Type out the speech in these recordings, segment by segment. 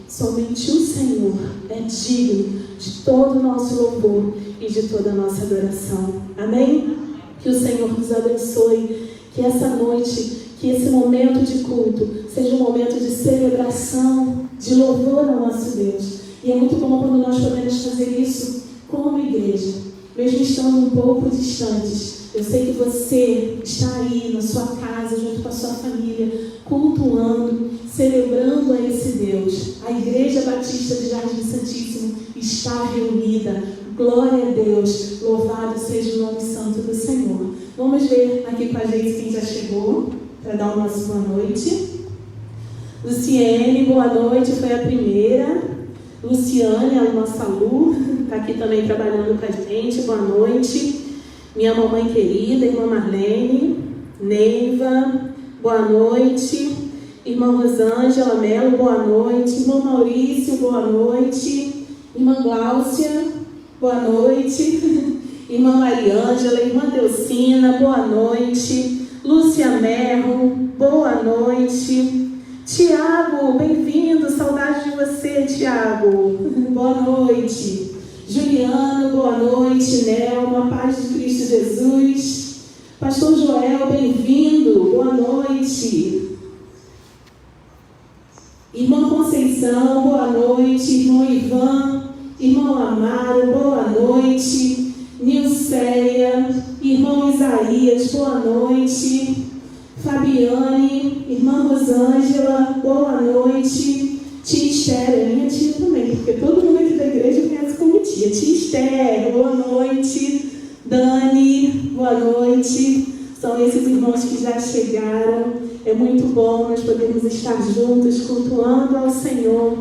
Somente o Senhor é digno de todo o nosso louvor e de toda a nossa adoração. Amém? Que o Senhor nos abençoe, que essa noite, que esse momento de culto seja um momento de celebração, de louvor ao nosso Deus. E é muito bom quando nós podemos fazer isso como igreja, mesmo estando um pouco distantes. Eu sei que você está aí na sua casa, junto com a sua família, cultuando, celebrando a esse Deus. A Igreja Batista de Jardim Santíssimo está reunida. Glória a Deus, louvado seja o nome santo do Senhor. Vamos ver aqui com a gente quem já chegou, para dar o nosso boa noite. Luciene, boa noite, foi a primeira. Luciane, a nossa Lu, está aqui também trabalhando com a gente, boa noite. Minha mamãe querida, irmã Marlene, Neiva, boa noite. Irmã Rosângela Melo, boa noite. Irmão Maurício, boa noite. Irmã Gláucia, boa noite. Irmã Mariângela, irmã Delcina, boa noite. Lúcia Merro, boa noite. Tiago, bem-vindo, saudade de você, Tiago. Boa noite. Juliano, boa noite. Nelma, paz de Cristo Jesus. Pastor Joel, bem-vindo, boa noite. Irmã Conceição, boa noite. Irmão Ivan, irmão Amaro, boa noite. Nilceia, irmão Isaías, boa noite. Fabiane, irmã Rosângela, boa noite. Tia Esther, minha tia também, porque todo mundo aqui da igreja conhece como tia. Tia Esther, boa noite. Dani, boa noite. São esses irmãos que já chegaram. É muito bom nós podermos estar juntos, cultuando ao Senhor.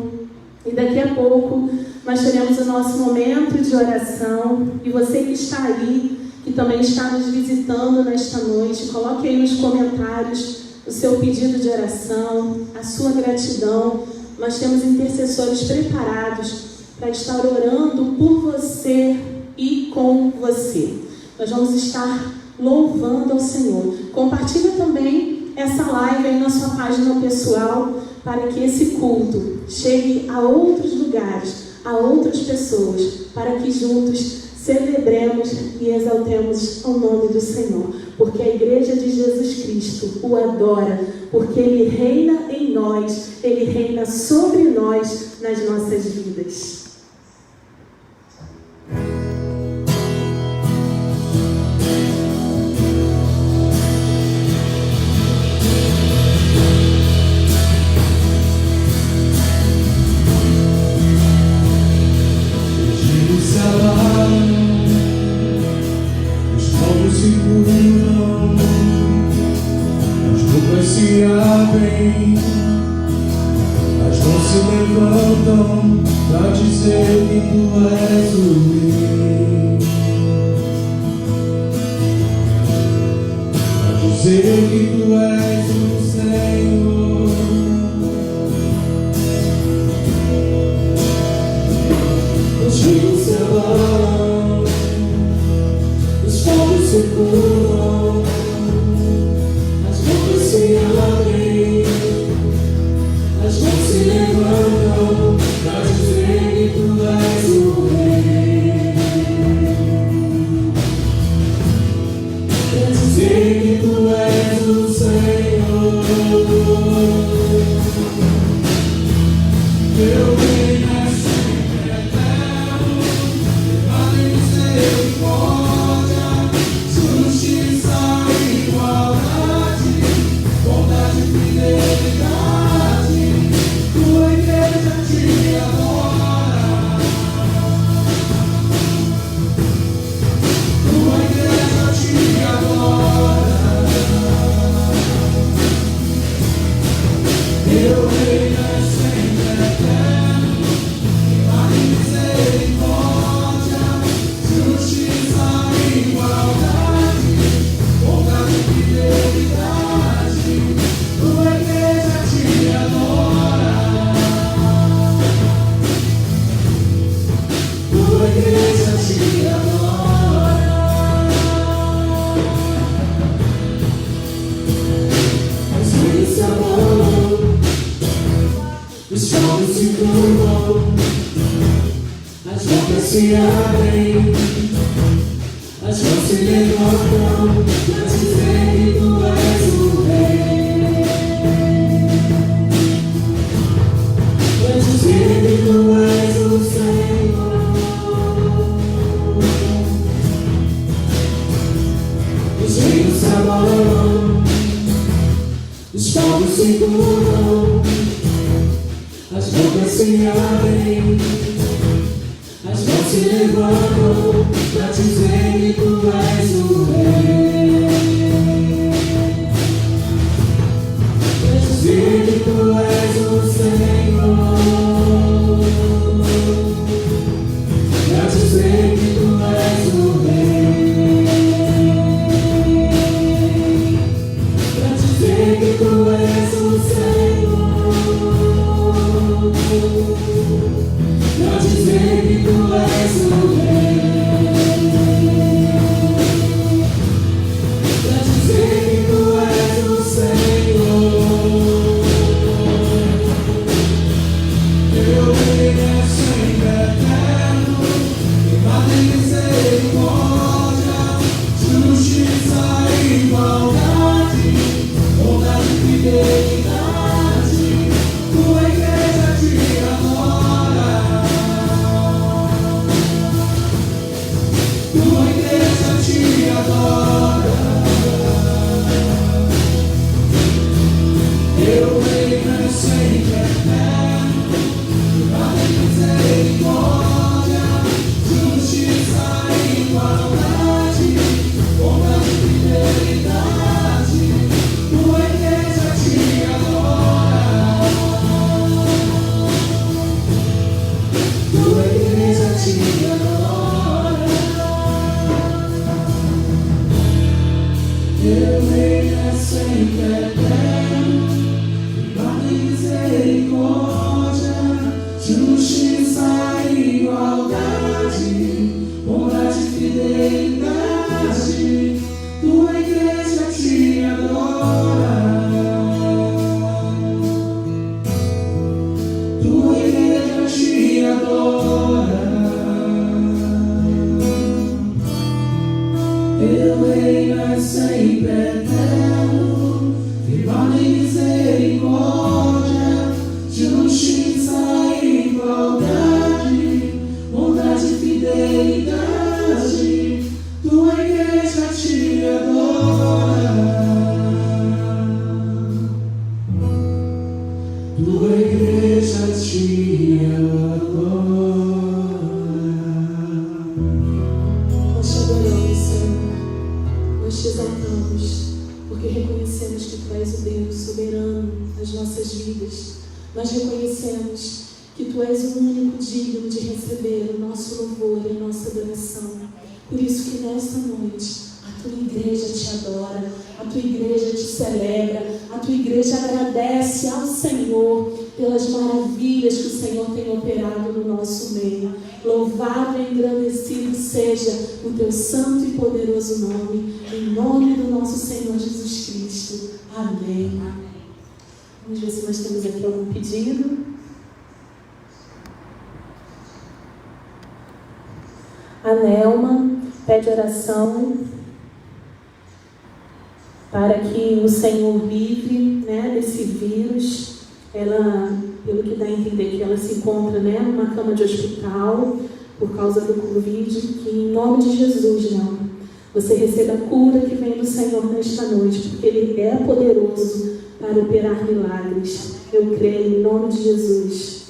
E daqui a pouco nós teremos o nosso momento de oração. E você que está aí, que também está nos visitando nesta noite, coloque aí nos comentários o seu pedido de oração, a sua gratidão. Nós temos intercessores preparados para estar orando por você e com você. Nós vamos estar louvando ao Senhor. Compartilha também essa live aí na sua página pessoal, para que esse culto chegue a outros lugares, a outras pessoas, para que juntos celebremos e exaltemos o nome do Senhor, porque a igreja de Jesus Cristo o adora, porque Ele reina em nós, Ele reina sobre nós nas nossas vidas. Se abrem, as mãos se levantam para dizer que tu és o Rei, para dizer que tu és o Senhor. Os rios se abalam, os fogos se curam, se abrem, as mãos se levantam para dizer que tu és o Rei, para dizer que tu és o Senhor. Teu reino é sempre eterno, levado em misericórdia, justiça e igualdade, bondade e fidelidade, tua igreja te adora, tua igreja te adora. Teu reino é sempre eterno, levado em misericórdia, justiça e igualdade, bondade e fidelidade, tua igreja te adora, tua igreja te adora. As ruínas se abalam, os fogos se curvam, as bocas se abrem, as mãos se levantam para dizer que tu és o Rei, para dizer que tu és o Senhor. Os rios se abalam, os fogos se curvam, as bocas se abrem, as mãos se levantam para dizer que tu és o Rei, para dizer que tu és o Senhor, para dizer que tu és o Rei. Teu reino é sempre eterno, guarda e misericórdia, justiça e igualdade, bondade e fidelidade, tua igreja te adora. Tua igreja te adora. Teu reino é sempre eterno, guarda e misericórdia, justiça e igualdade, bondade e fidelidade, tua igreja te adora. Tua igreja te adora. Nós te adoramos, Senhor. Nós te exaltamos, porque reconhecemos que Tu és o Deus soberano das nossas vidas. Nós reconhecemos que Tu és o único digno de receber o nosso louvor e a nossa adoração. Por isso que nesta noite a Tua igreja te adora, a Tua igreja te celebra, a Tua igreja agradece ao Senhor pelas maravilhas que o Senhor tem operado no nosso meio. Louvado e engrandecido seja o Teu santo e poderoso nome, em nome do nosso Senhor Jesus Cristo. Amém. Vamos ver se nós temos aqui algum pedido. A Nelma pede oração para que o Senhor livre, desse vírus. Ela, pelo que dá a entender, que ela se encontra, numa cama de hospital por causa do Covid, que em nome de Jesus, você receba a cura que vem do Senhor nesta noite, porque Ele é poderoso para operar milagres. Eu creio em nome de Jesus.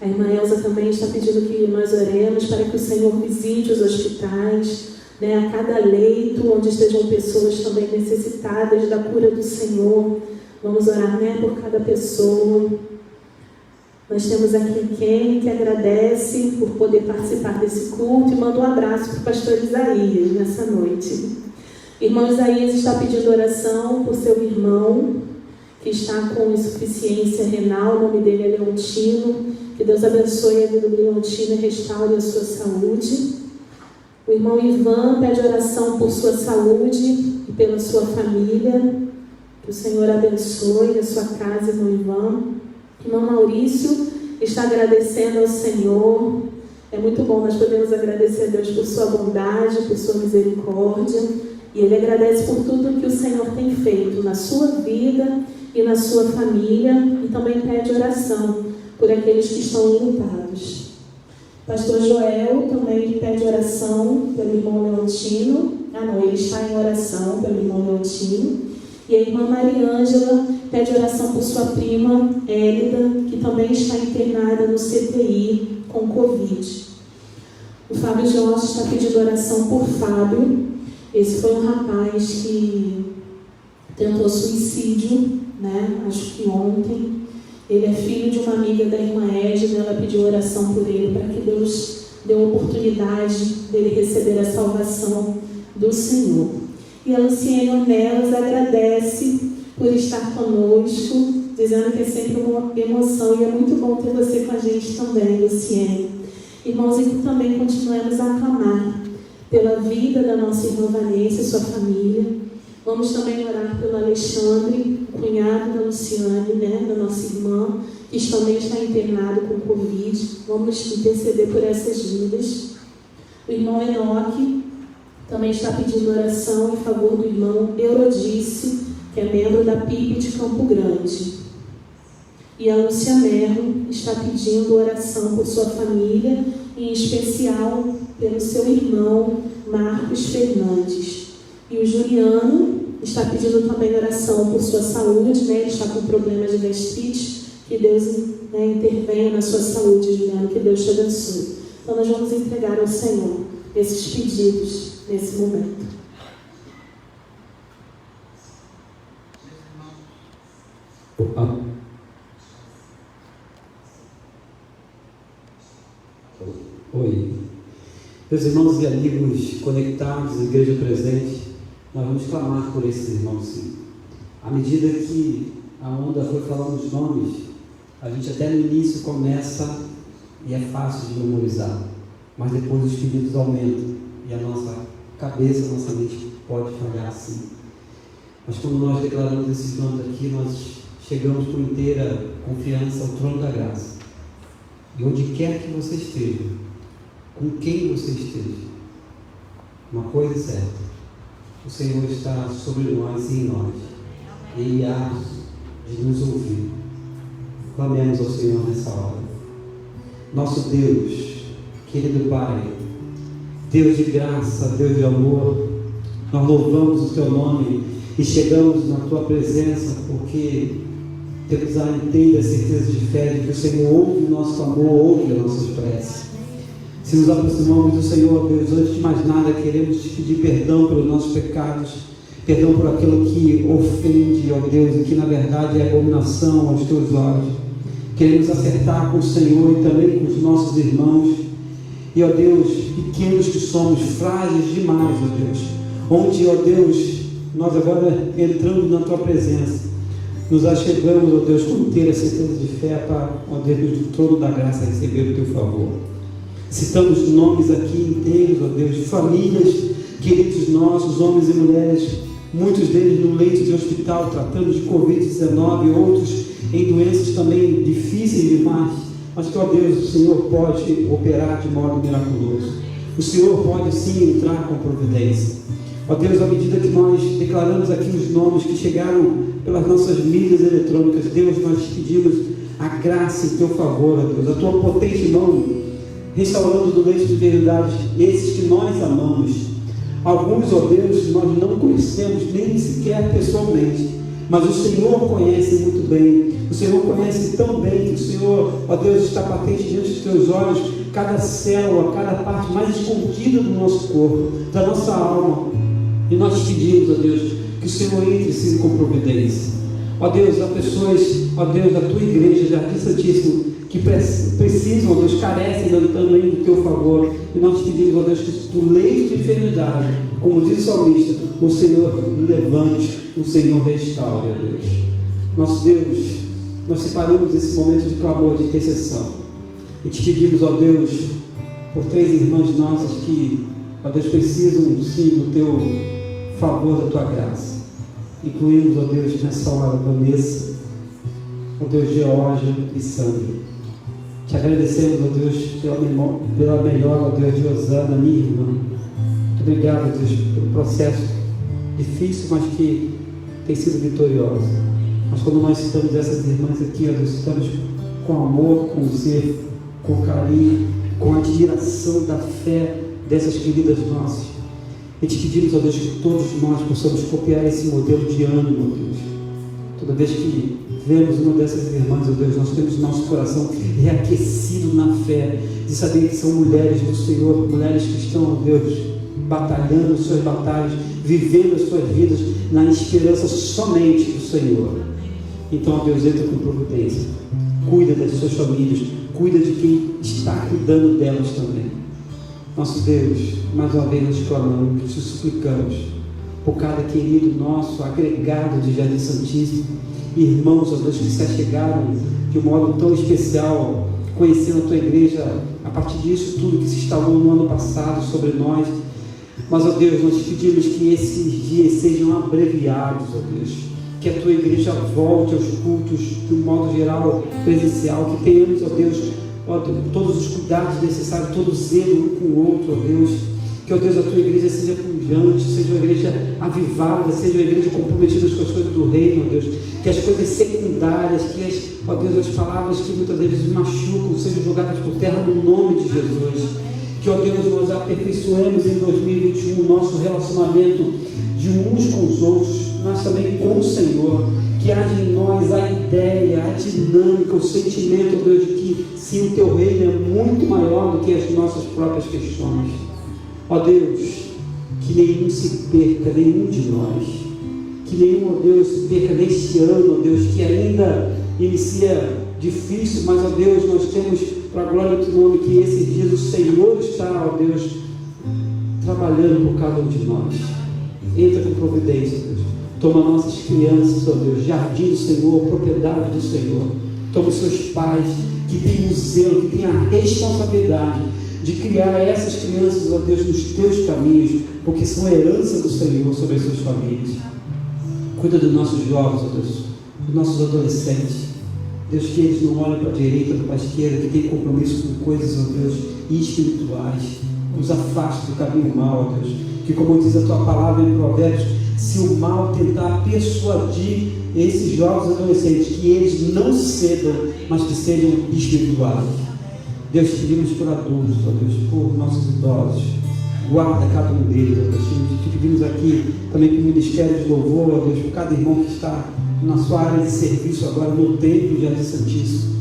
A irmã Elza também está pedindo que nós oremos para que o Senhor visite os hospitais, a cada leito onde estejam pessoas também necessitadas da cura do Senhor. Vamos orar, por cada pessoa. Nós temos aqui quem que agradece por poder participar desse culto e manda um abraço para o pastor Isaías nessa noite. Irmão Isaías está pedindo oração por seu irmão que está com insuficiência renal. O nome dele é Leontino. Que Deus abençoe a vida do Leontino e restaure a sua saúde. O irmão Ivan pede oração por sua saúde e pela sua família. Que o Senhor abençoe a sua casa, irmão Ivan. O irmão Maurício está agradecendo ao Senhor. É muito bom nós podemos agradecer a Deus por sua bondade, por sua misericórdia. E ele agradece por tudo que o Senhor tem feito na sua vida e na sua família. E também pede oração por aqueles que estão enlutados. Pastor Joel também pede oração pelo irmão Leontino. Ele está em oração pelo irmão Leontino. E a irmã Mariângela pede oração por sua prima Hélida, que também está internada no CTI com Covid. O Fábio Jorge está pedindo oração por Fábio. Esse foi um rapaz que tentou suicídio, acho que ontem. Ele é filho de uma amiga da irmã Edna. Ela pediu oração por ele, para que Deus dê a oportunidade dele receber a salvação do Senhor. E a Luciene Ornelas agradece por estar conosco, dizendo que é sempre uma emoção e é muito bom ter você com a gente também, Luciene. Irmãos, e também continuamos a aclamar pela vida da nossa irmã Vanessa e sua família. Vamos também orar pelo Alexandre, o cunhado da Luciane, da nossa irmã, que também está internado com Covid. Vamos interceder por essas vidas. O irmão Enoque também está pedindo oração em favor do irmão Eurodice, que é membro da PIB de Campo Grande. E a Lúcia Merlo está pedindo oração por sua família, em especial pelo seu irmão Marcos Fernandes. E o Juliano está pedindo também oração por sua saúde, ele está com problema de gastrite. Que Deus intervenha na sua saúde, Juliano, que Deus te abençoe. Então nós vamos entregar ao Senhor esses pedidos nesse momento. Oi. Meus irmãos e amigos conectados, igreja presente, nós vamos clamar por esses irmãos, sim. À medida que a onda foi falando os nomes, a gente até no início começa e é fácil de memorizar, mas depois os pedidos aumentam e a nossa cabeça, a nossa mente pode falhar sim. Mas quando nós declaramos esses nomes aqui, nós chegamos com inteira confiança ao trono da graça. E onde quer que você esteja, com quem você esteja, uma coisa é certa: o Senhor está sobre nós e em nós. Ele há de nos ouvir. Clamemos ao Senhor nessa hora. Nosso Deus, querido Pai, Deus de graça, Deus de amor, nós louvamos o Teu nome e chegamos na Tua presença porque temos a inteira certeza de fé de que o Senhor ouve o nosso clamor, ouve as nossas preces. Se nos aproximamos do Senhor, Deus, antes de mais nada, queremos te pedir perdão pelos nossos pecados, perdão por aquilo que ofende, ó Deus, e que na verdade é abominação aos teus olhos. Queremos acertar com o Senhor e também com os nossos irmãos. E, ó Deus, pequenos que somos, frágeis demais, ó Deus, onde, ó Deus, nós agora entramos na Tua presença, nos achegamos, ó Deus, com inteira certeza de fé para, ó Deus, do trono da graça receber o Teu favor. Citamos nomes aqui inteiros, ó Deus, de famílias, queridos nossos, homens e mulheres, muitos deles no leito de hospital, tratando de Covid-19, outros em doenças também difíceis demais, mas que, ó Deus, o Senhor pode operar de modo miraculoso. O Senhor pode sim entrar com providência. Ó Deus, à medida que nós declaramos aqui os nomes que chegaram pelas nossas mídias eletrônicas, Deus, nós te pedimos a graça em Teu favor, ó Deus, a Tua potente mão, restaurando do leite de verdade esses que nós amamos. Alguns, ó Deus, nós não conhecemos nem sequer pessoalmente, mas o Senhor conhece muito bem. O Senhor conhece tão bem que o Senhor, ó Deus, está patente diante dos Teus olhos cada célula, cada parte mais escondida do nosso corpo, da nossa alma. E nós te pedimos, ó Deus, que o Senhor entre sim com providência. Ó Deus, há pessoas, ó Deus, da Tua igreja, Jardim Santíssimo, que precisam, ó Deus, carecem também do Teu favor. E nós te pedimos, ó Deus, que do leito de enfermidade, como diz o salmista, o Senhor levante, o Senhor restaure, ó Deus. Nosso Deus, nós separamos esse momento de clamor, de intercessão. E te pedimos, ó Deus, por 3 irmãs nossas que, ó Deus, precisam sim do Teu favor, da Tua graça. Incluímos, ó Deus, nessa hora, Vanessa, ó Deus, Georgia e Sandra. Te agradecemos, ó Deus, pela melhor, ó Deus, de Osana, minha irmã. Muito obrigado, ó Deus, pelo processo difícil, mas que tem sido vitorioso. Mas quando nós citamos essas irmãs aqui, ó Deus, citamos com amor, com zelo, com carinho, com admiração da fé dessas queridas nossas. E te pedimos, ó Deus, que todos nós possamos copiar esse modelo de ânimo, ó Deus. Toda vez que vemos uma dessas irmãs, ó Deus, nós temos nosso coração reaquecido na fé, de saber que são mulheres do Senhor, mulheres que estão, ó Deus, batalhando as suas batalhas, vivendo as suas vidas na esperança somente do Senhor. Então, ó Deus, entra com providência, cuida das suas famílias, cuida de quem está cuidando delas também. Nosso Deus, mais uma vez nós clamamos, te suplicamos por cada querido nosso agregado de Jardim Santíssimo, irmãos, ó Deus, que se achegaram de um modo tão especial, conhecendo a Tua igreja a partir disso tudo que se instalou no ano passado sobre nós. Mas, ó Deus, nós te pedimos que esses dias sejam abreviados, ó Deus, que a Tua igreja volte aos cultos de um modo geral, presencial, que tenhamos, ó Deus, todos os cuidados necessários, todo o zelo um com o outro, ó Deus, que, ó Deus, a Tua igreja seja pujante, seja uma igreja avivada, seja uma igreja comprometida com as coisas do reino, ó Deus, que as coisas secundárias, que ó Deus, as palavras que muitas vezes machucam, sejam jogadas por terra no nome de Jesus. Que, ó Deus, nós aperfeiçoemos em 2021 o nosso relacionamento de uns com os outros, mas também com o Senhor. Que haja em nós a ideia, a dinâmica, o sentimento, ó Deus, de que sim, o Teu reino é muito maior do que as nossas próprias questões. Ó Deus, que nenhum se perca, nenhum de nós. Que nenhum, ó Deus, se perca neste ano, ó Deus, que ainda inicia difícil, mas, ó Deus, nós temos, para a glória do Teu nome, que esses dias o Senhor está, ó Deus, trabalhando por cada um de nós. Entra com providência, Deus. Toma nossas crianças, ó Deus, jardim do Senhor, propriedade do Senhor. Toma os seus pais, que têm o zelo, que têm a responsabilidade de criar essas crianças, ó Deus, nos teus caminhos, porque são herança do Senhor sobre as suas famílias. Cuida dos nossos jovens, ó Deus, dos nossos adolescentes. Deus, que eles não olhem para a direita ou para a esquerda, que tem compromisso com coisas, ó Deus, espirituais. Nos afaste do caminho mau, ó Deus. Que, como diz a tua palavra em Provérbios, se o mal tentar persuadir esses jovens adolescentes, que eles não cedam, mas que sejam espirituais. Deus, te pedimos por adultos, ó Deus, por nossos idosos. Guarda cada um deles, ó Deus. Te pedimos aqui também pelo Ministério de Louvor, ó Deus, por cada irmão que está na sua área de serviço agora no templo de Jardim Santíssimo.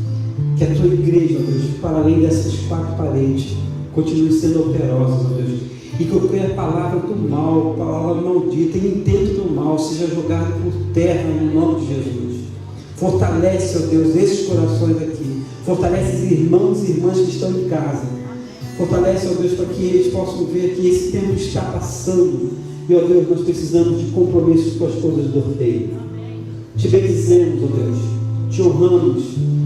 Que a tua igreja, ó Deus, para além dessas quatro paredes, continue sendo operosa, ó Deus. E que qualquer palavra do mal, palavra maldita, intento do mal, seja jogado por terra no nome de Jesus. Fortalece, ó Deus, esses corações aqui. Fortalece os irmãos e irmãs que estão em casa. Fortalece, ó Deus, para que eles possam ver que esse tempo está passando. E, ó Deus, nós precisamos de compromissos com as coisas do reino. Te bendizemos, ó Deus. Te honramos.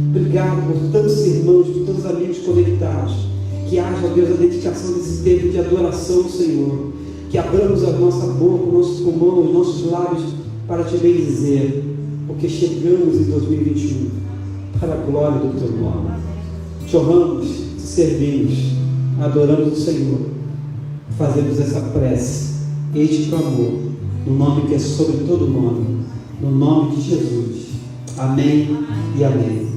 Obrigado por tantos irmãos, por tantos amigos conectados. Que haja, ó Deus, a dedicação desse tempo de adoração ao Senhor. Que abramos a nossa boca, o nosso pulmão, os nossos lábios para te bendizer. Porque chegamos em 2021 para a glória do teu nome. Te honramos, te servimos, adoramos o Senhor. Fazemos essa prece, este clamor, no nome que é sobre todo nome, no nome de Jesus. Amém e amém.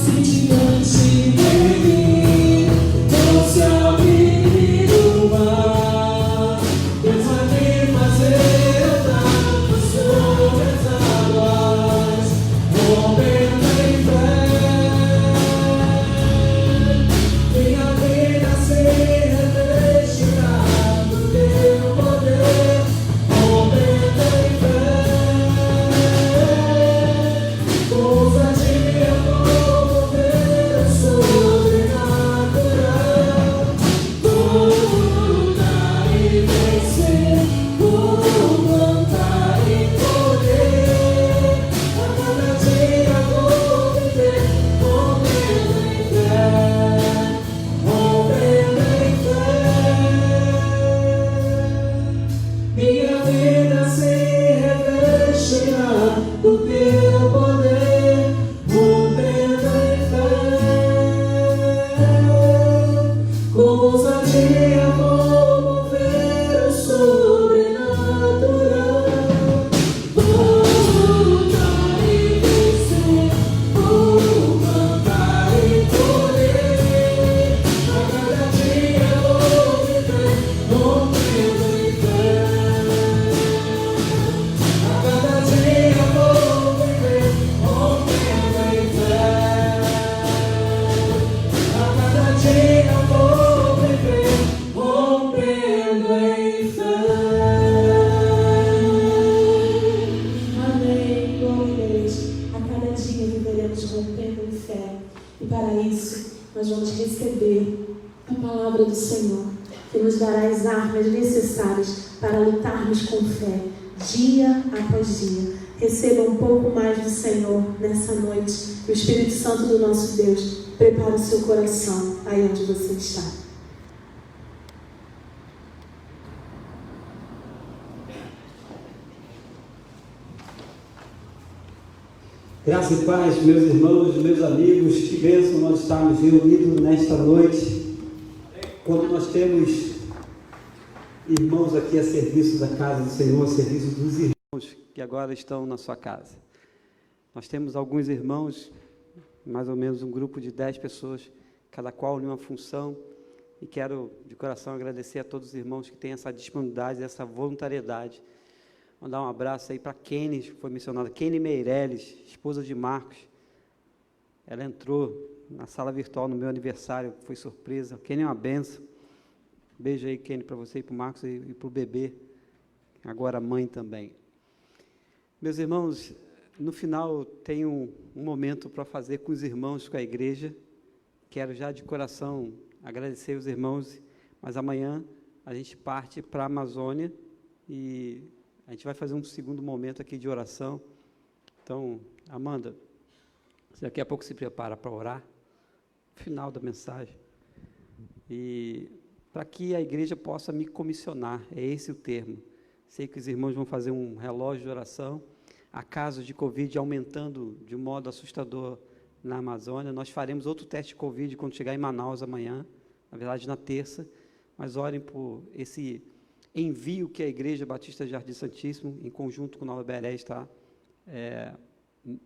Se diante de mim não se receber a palavra do Senhor, que nos dará as armas necessárias para lutarmos com fé, dia após dia. Receba um pouco mais do Senhor nessa noite. O Espírito Santo do nosso Deus prepara o seu coração aí onde você está. Graça e paz, meus irmãos, meus amigos, que bênção nós estarmos reunidos nesta noite, quando nós temos irmãos aqui a serviço da casa do Senhor, a serviço dos irmãos que agora estão na sua casa. Nós temos alguns irmãos, mais ou menos um grupo de 10 pessoas, cada qual em uma função, e quero de coração agradecer a todos os irmãos que têm essa disponibilidade, essa voluntariedade. Mandar um abraço aí para Kenny, que foi mencionada, Kenny Meirelles, esposa de Marcos. Ela entrou na sala virtual no meu aniversário, foi surpresa. Kenny é uma benção. Beijo aí, Kenny, para você e para o Marcos e para o bebê, agora mãe também. Meus irmãos, no final tenho um momento para fazer com os irmãos, com a igreja. Quero já de coração agradecer os irmãos, mas amanhã a gente parte para a Amazônia e a gente vai fazer um segundo momento aqui de oração. Então, Amanda, você daqui a pouco se prepara para orar, final da mensagem. E para que a igreja possa me comissionar, é esse o termo. Sei que os irmãos vão fazer um relógio de oração. Há casos de Covid aumentando de um modo assustador na Amazônia. Nós faremos outro teste de Covid quando chegar em Manaus amanhã, na verdade na terça, mas orem por esse envio que a Igreja Batista Jardim Santíssimo, em conjunto com Nova Beré, está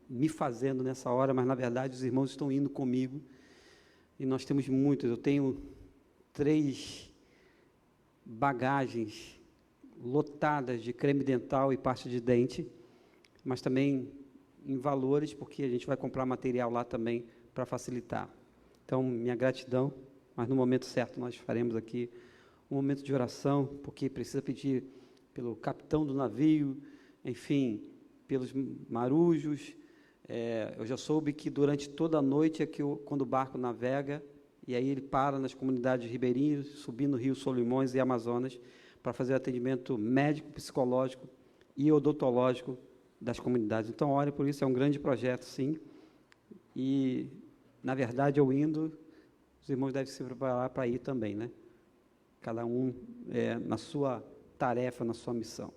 me fazendo nessa hora, mas na verdade os irmãos estão indo comigo, e nós temos muitos. Eu tenho 3 bagagens lotadas de creme dental e pasta de dente, mas também em valores, porque a gente vai comprar material lá também para facilitar. Então, minha gratidão, mas no momento certo nós faremos aqui um momento de oração, porque precisa pedir pelo capitão do navio, enfim, pelos marujos. Eu já soube que durante toda a noite, quando o barco navega, e aí ele para nas comunidades ribeirinhas, subindo o rio Solimões e Amazonas, para fazer atendimento médico, psicológico e odontológico das comunidades. Então, ore por isso, é um grande projeto, sim. E, na verdade, eu indo, os irmãos devem se preparar para ir também, né? Cada um na sua tarefa, na sua missão.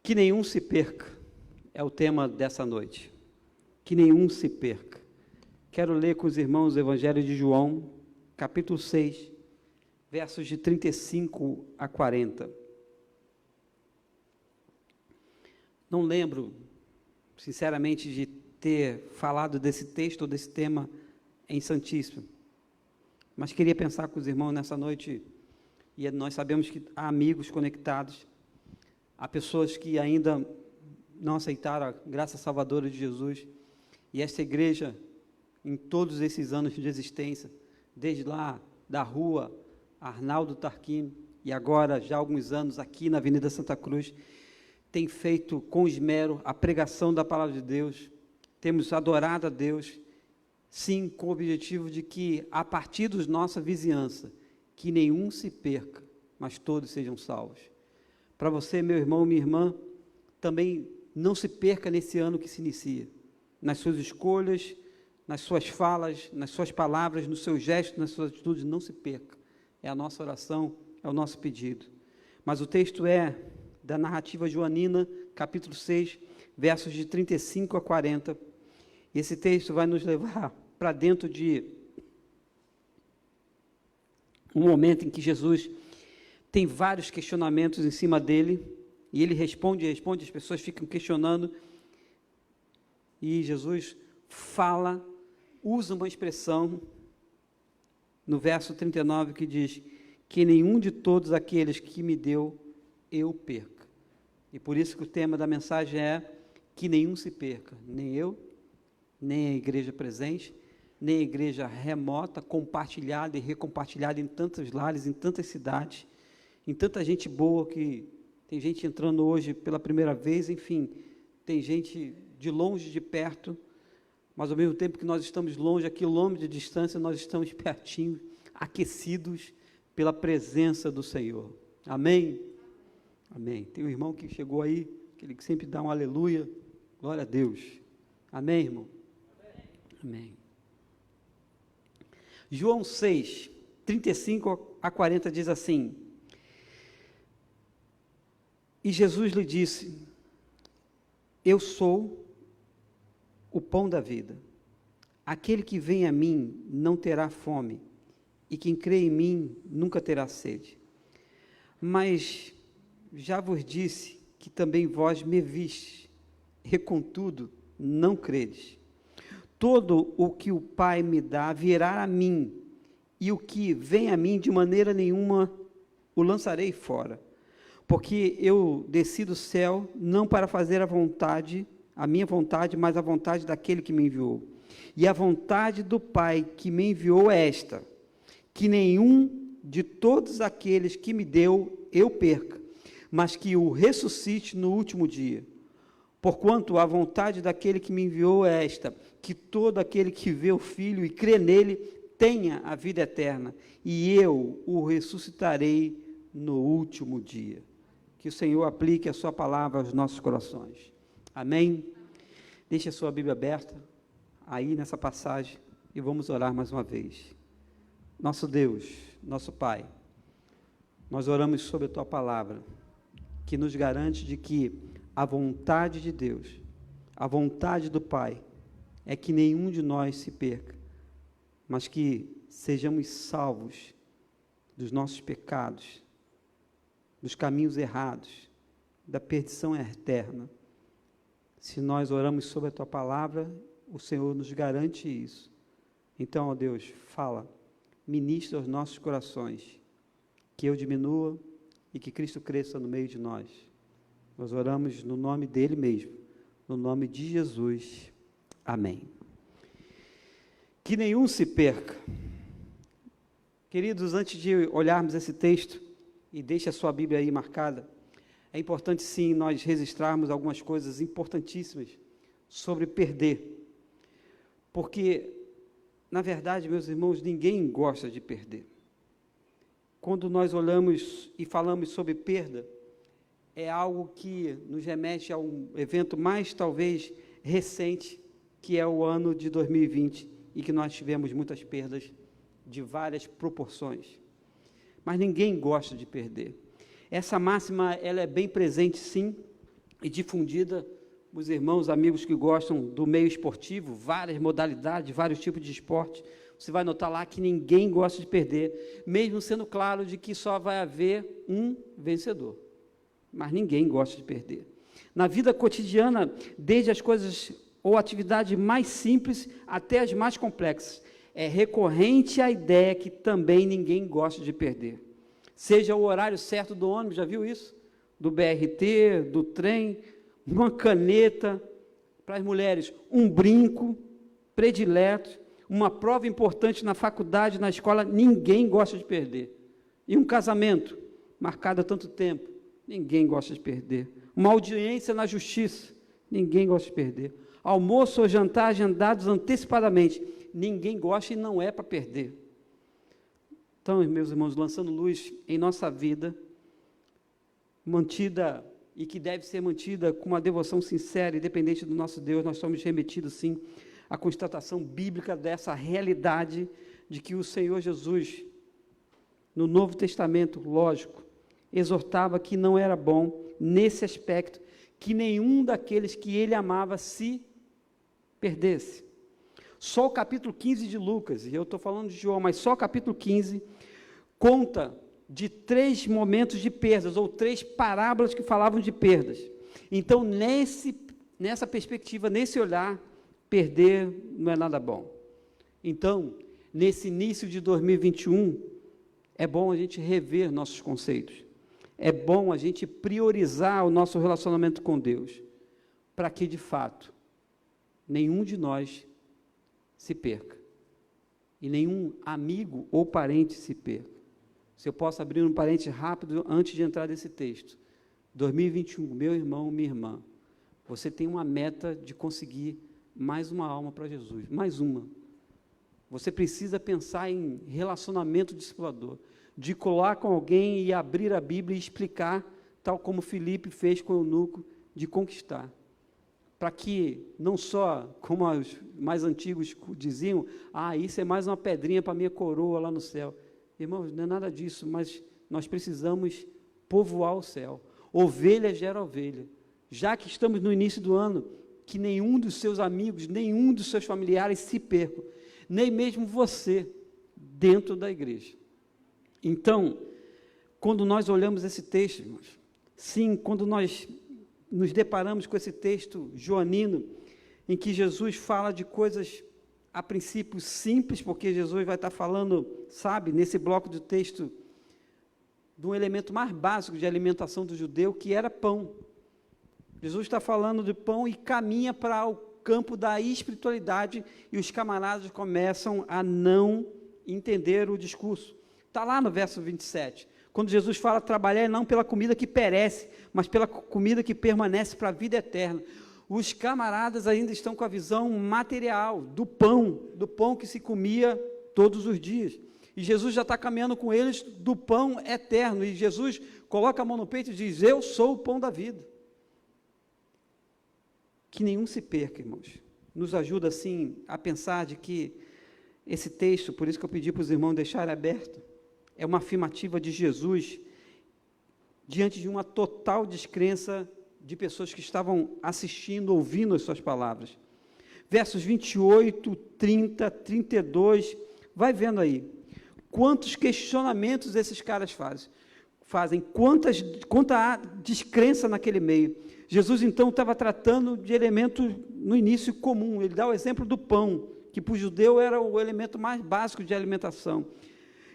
Que nenhum se perca, é o tema dessa noite. Que nenhum se perca. Quero ler com os irmãos o Evangelho de João, capítulo 6, versos de 35 a 40. Não lembro, sinceramente, de ter falado desse texto ou desse tema em Santíssimo, mas queria pensar com os irmãos nessa noite, e nós sabemos que há amigos conectados, há pessoas que ainda não aceitaram a graça salvadora de Jesus, e esta igreja, em todos esses anos de existência, desde lá da rua Arnaldo Tarquini, e agora já há alguns anos aqui na Avenida Santa Cruz, tem feito com esmero a pregação da palavra de Deus, temos adorado a Deus, sim, com o objetivo de que, a partir da nossa vizinhança, que nenhum se perca, mas todos sejam salvos. Para você, meu irmão, minha irmã, também não se perca nesse ano que se inicia, nas suas escolhas, nas suas falas, nas suas palavras, nos seus gestos, nas suas atitudes, não se perca. É a nossa oração, é o nosso pedido. Mas o texto é da narrativa joanina, capítulo 6, versos de 35 a 40. E esse texto vai nos levar para dentro de um momento em que Jesus tem vários questionamentos em cima dele, e ele responde, as pessoas ficam questionando, e Jesus fala, usa uma expressão, no verso 39, que diz, que nenhum de todos aqueles que me deu, eu perca. E por isso que o tema da mensagem é, que nenhum se perca, nem eu, nem a igreja presente, nem a igreja remota, compartilhada e recompartilhada em tantos lares, em tantas cidades, em tanta gente boa, que tem gente entrando hoje pela primeira vez, enfim, tem gente de longe, de perto, mas ao mesmo tempo que nós estamos longe, a quilômetros de distância, nós estamos pertinho, aquecidos pela presença do Senhor. Amém? Amém. Tem um irmão que chegou aí, que ele sempre dá um aleluia, glória a Deus. Amém, irmão? Amém. João 6, 35 a 40 diz assim: E Jesus lhe disse: Eu sou o pão da vida. Aquele que vem a mim não terá fome, e quem crê em mim nunca terá sede. Mas já vos disse que também vós me vistes, e contudo não credes. Todo o que o Pai me dá virá a mim, e o que vem a mim de maneira nenhuma o lançarei fora. Porque eu desci do céu não para fazer a minha vontade, mas a vontade daquele que me enviou. E a vontade do Pai que me enviou é esta: que nenhum de todos aqueles que me deu eu perca, mas que o ressuscite no último dia. Porquanto a vontade daquele que me enviou é esta: que todo aquele que vê o Filho e crê nele tenha a vida eterna, e eu o ressuscitarei no último dia. Que o Senhor aplique a sua palavra aos nossos corações. Amém? Deixe a sua Bíblia aberta aí nessa passagem e vamos orar mais uma vez. Nosso Deus, nosso Pai, nós oramos sobre a tua palavra, que nos garante de que a vontade de Deus, a vontade do Pai, é que nenhum de nós se perca, mas que sejamos salvos dos nossos pecados, dos caminhos errados, da perdição eterna. Se nós oramos sobre a tua palavra, o Senhor nos garante isso. Então, ó Deus, fala, ministra aos nossos corações, que eu diminua e que Cristo cresça no meio de nós. Nós oramos no nome dele mesmo, no nome de Jesus. Amém. Que nenhum se perca. Queridos, antes de olharmos esse texto, e deixe a sua Bíblia aí marcada, é importante sim nós registrarmos algumas coisas importantíssimas sobre perder. Porque, na verdade, meus irmãos, ninguém gosta de perder. Quando nós olhamos e falamos sobre perda, é algo que nos remete a um evento mais, talvez, recente, que é o ano de 2020, e que nós tivemos muitas perdas de várias proporções. Mas ninguém gosta de perder. Essa máxima, ela é bem presente, sim, e difundida, os irmãos, amigos que gostam do meio esportivo, várias modalidades, vários tipos de esporte, você vai notar lá que ninguém gosta de perder, mesmo sendo claro de que só vai haver um vencedor. Mas ninguém gosta de perder. Na vida cotidiana, desde as coisas ou atividades mais simples até as mais complexas, é recorrente a ideia que também ninguém gosta de perder. Seja o horário certo do ônibus, já viu isso? Do BRT, do trem, uma caneta, para as mulheres, um brinco predileto, uma prova importante na faculdade, na escola, ninguém gosta de perder. E um casamento marcado há tanto tempo, ninguém gosta de perder. Uma audiência na justiça, ninguém gosta de perder. Almoço ou jantar agendados antecipadamente, ninguém gosta e não é para perder. Então, meus irmãos, lançando luz em nossa vida, mantida e que deve ser mantida com uma devoção sincera e dependente do nosso Deus, nós somos remetidos, sim, à constatação bíblica dessa realidade de que o Senhor Jesus, no Novo Testamento, lógico, exortava que não era bom, nesse aspecto, que nenhum daqueles que ele amava se perdesse. Só o capítulo 15 de Lucas, e eu estou falando de João, mas só o capítulo 15, conta de 3 momentos de perdas, ou 3 parábolas que falavam de perdas. Então, nessa perspectiva, nesse olhar, perder não é nada bom. Então, nesse início de 2021, é bom a gente rever nossos conceitos. É bom a gente priorizar o nosso relacionamento com Deus, para que, de fato, nenhum de nós se perca, e nenhum amigo ou parente se perca. Se eu posso abrir um parente rápido antes de entrar nesse texto. 2021, meu irmão, minha irmã, você tem uma meta de conseguir mais uma alma para Jesus, mais uma. Você precisa pensar em relacionamento discipulador, de colar com alguém e abrir a Bíblia e explicar, tal como Filipe fez com o eunuco, de conquistar. Para que, não só, como os mais antigos diziam, isso é mais uma pedrinha para a minha coroa lá no céu. Irmãos, não é nada disso, mas nós precisamos povoar o céu. Ovelha gera ovelha. Já que estamos no início do ano, que nenhum dos seus amigos, nenhum dos seus familiares se percam, nem mesmo você, dentro da igreja. Então, quando nós olhamos esse texto, irmãos, sim, quando nós nos deparamos com esse texto joanino, em que Jesus fala de coisas, a princípio, simples, porque Jesus vai estar falando, sabe, nesse bloco de texto, de um elemento mais básico de alimentação do judeu, que era pão. Jesus está falando de pão e caminha para o campo da espiritualidade, e os camaradas começam a não entender o discurso. Está lá no verso 27, quando Jesus fala, trabalhar não pela comida que perece, mas pela comida que permanece para a vida eterna. Os camaradas ainda estão com a visão material, do pão que se comia todos os dias. E Jesus já está caminhando com eles do pão eterno, e Jesus coloca a mão no peito e diz, eu sou o pão da vida. Que nenhum se perca, irmãos. Nos ajuda, assim, a pensar de que esse texto, por isso que eu pedi para os irmãos deixarem aberto, é uma afirmativa de Jesus diante de uma total descrença de pessoas que estavam assistindo, ouvindo as suas palavras. Versos 28, 30, 32, vai vendo aí. Quantos questionamentos esses caras fazem, quanta descrença naquele meio. Jesus, então, estava tratando de elemento, no início, comum. Ele dá o exemplo do pão, que para o judeu era o elemento mais básico de alimentação.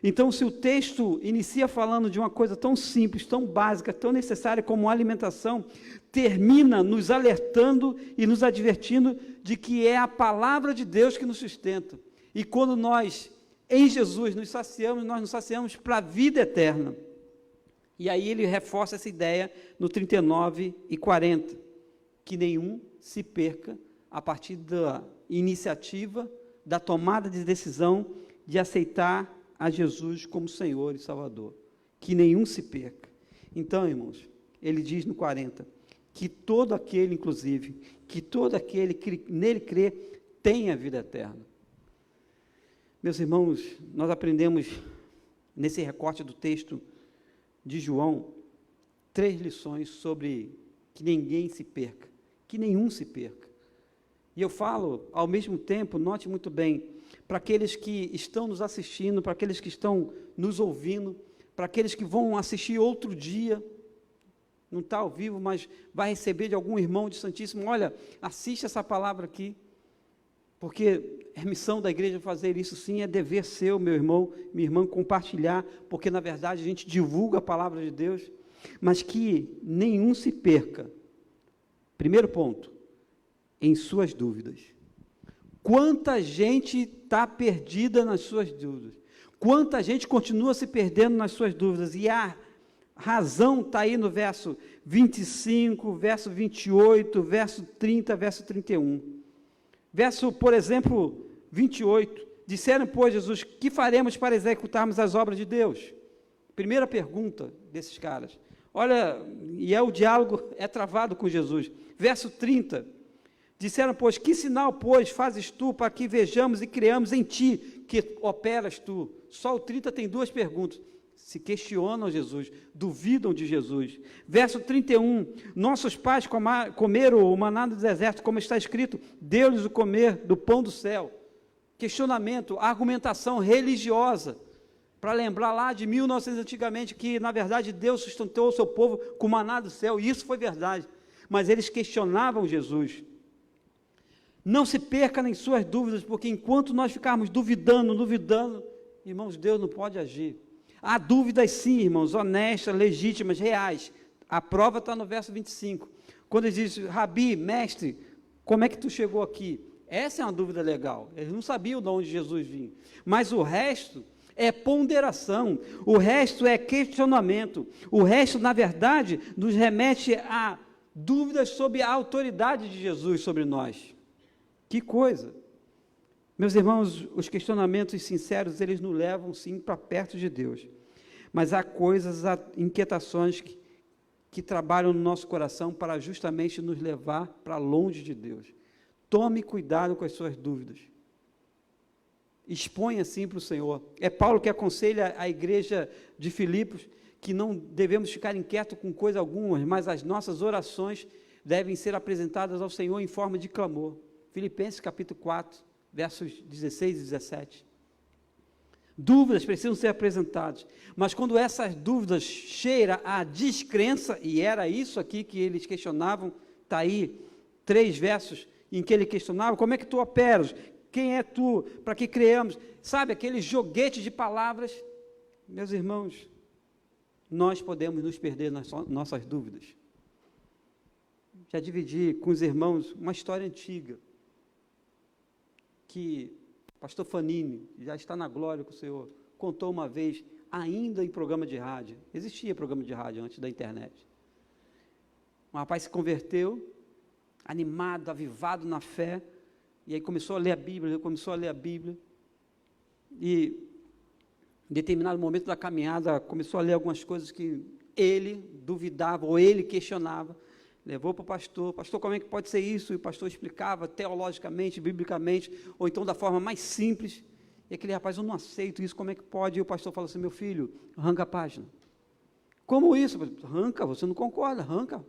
Então, se o texto inicia falando de uma coisa tão simples, tão básica, tão necessária como a alimentação, termina nos alertando e nos advertindo de que é a palavra de Deus que nos sustenta. E quando nós, em Jesus, nos saciamos, nós nos saciamos para a vida eterna. E aí ele reforça essa ideia no 39 e 40, que nenhum se perca a partir da iniciativa, da tomada de decisão de aceitar a Jesus como Senhor e Salvador. Que nenhum se perca. Então, irmãos, ele diz no 40, que todo aquele, inclusive, que todo aquele que nele crê, tem a vida eterna. Meus irmãos, nós aprendemos nesse recorte do texto de João, 3 lições sobre que ninguém se perca, que nenhum se perca. E eu falo, ao mesmo tempo, note muito bem, para aqueles que estão nos assistindo, para aqueles que estão nos ouvindo, para aqueles que vão assistir outro dia, não está ao vivo, mas vai receber de algum irmão de Santíssimo, olha, assiste essa palavra aqui, porque é missão da igreja fazer isso sim, é dever seu, meu irmão, minha irmã, compartilhar, porque na verdade a gente divulga a palavra de Deus, mas que nenhum se perca. Primeiro ponto, em suas dúvidas. Quanta gente está perdida nas suas dúvidas, quanta gente continua se perdendo nas suas dúvidas, e a razão está aí no verso 25, verso 28, verso 30, verso 31. Verso, por exemplo, 28, disseram, pois, Jesus, que faremos para executarmos as obras de Deus? Primeira pergunta desses caras. Olha, e o diálogo é travado com Jesus. Verso 30, disseram, pois, que sinal, pois, fazes tu para que vejamos e creamos em ti, que operas tu? Só o 30 tem 2 perguntas. Se questionam Jesus, duvidam de Jesus. Verso 31, nossos pais comeram o maná do deserto, como está escrito, deu-lhes o comer do pão do céu. Questionamento, argumentação religiosa, para lembrar lá de 1900 antigamente, que na verdade Deus sustentou o seu povo com o maná do céu, e isso foi verdade, mas eles questionavam Jesus. Não se perca em suas dúvidas, porque enquanto nós ficarmos duvidando, irmãos, Deus não pode agir. Há dúvidas sim, irmãos, honestas, legítimas, reais. A prova está no verso 25. Quando ele diz, Rabi, mestre, como é que tu chegou aqui? Essa é uma dúvida legal. Eles não sabiam de onde Jesus vinha. Mas o resto é ponderação. O resto é questionamento. O resto, na verdade, nos remete a dúvidas sobre a autoridade de Jesus sobre nós. Que coisa! Meus irmãos, os questionamentos sinceros, eles nos levam, sim, para perto de Deus. Mas há coisas, há inquietações que trabalham no nosso coração para justamente nos levar para longe de Deus. Tome cuidado com as suas dúvidas. Expõe assim para o Senhor. É Paulo que aconselha a igreja de Filipos que não devemos ficar inquietos com coisa alguma, mas as nossas orações devem ser apresentadas ao Senhor em forma de clamor. Filipenses capítulo 4, versos 16 e 17. Dúvidas precisam ser apresentadas, mas quando essas dúvidas cheiram a descrença, e era isso aqui que eles questionavam, está aí 3 versos em que ele questionava: como é que tu operas? Quem é tu? Para que creamos? Sabe, aquele joguete de palavras. Meus irmãos, nós podemos nos perder nas nossas dúvidas. Já dividi com os irmãos uma história antiga, que o pastor Fanini, já está na glória com o Senhor, contou uma vez, ainda em programa de rádio. Existia programa de rádio antes da internet. Um rapaz se converteu, animado, avivado na fé, e aí começou a ler a Bíblia, e em determinado momento da caminhada, começou a ler algumas coisas que ele duvidava, ou ele questionava, levou para o pastor: pastor, como é que pode ser isso? E o pastor explicava teologicamente, biblicamente, ou então da forma mais simples, e aquele rapaz: eu não aceito isso, como é que pode? E o pastor falou assim: meu filho, arranca a página. Como isso? Arranca, você não concorda, arranca.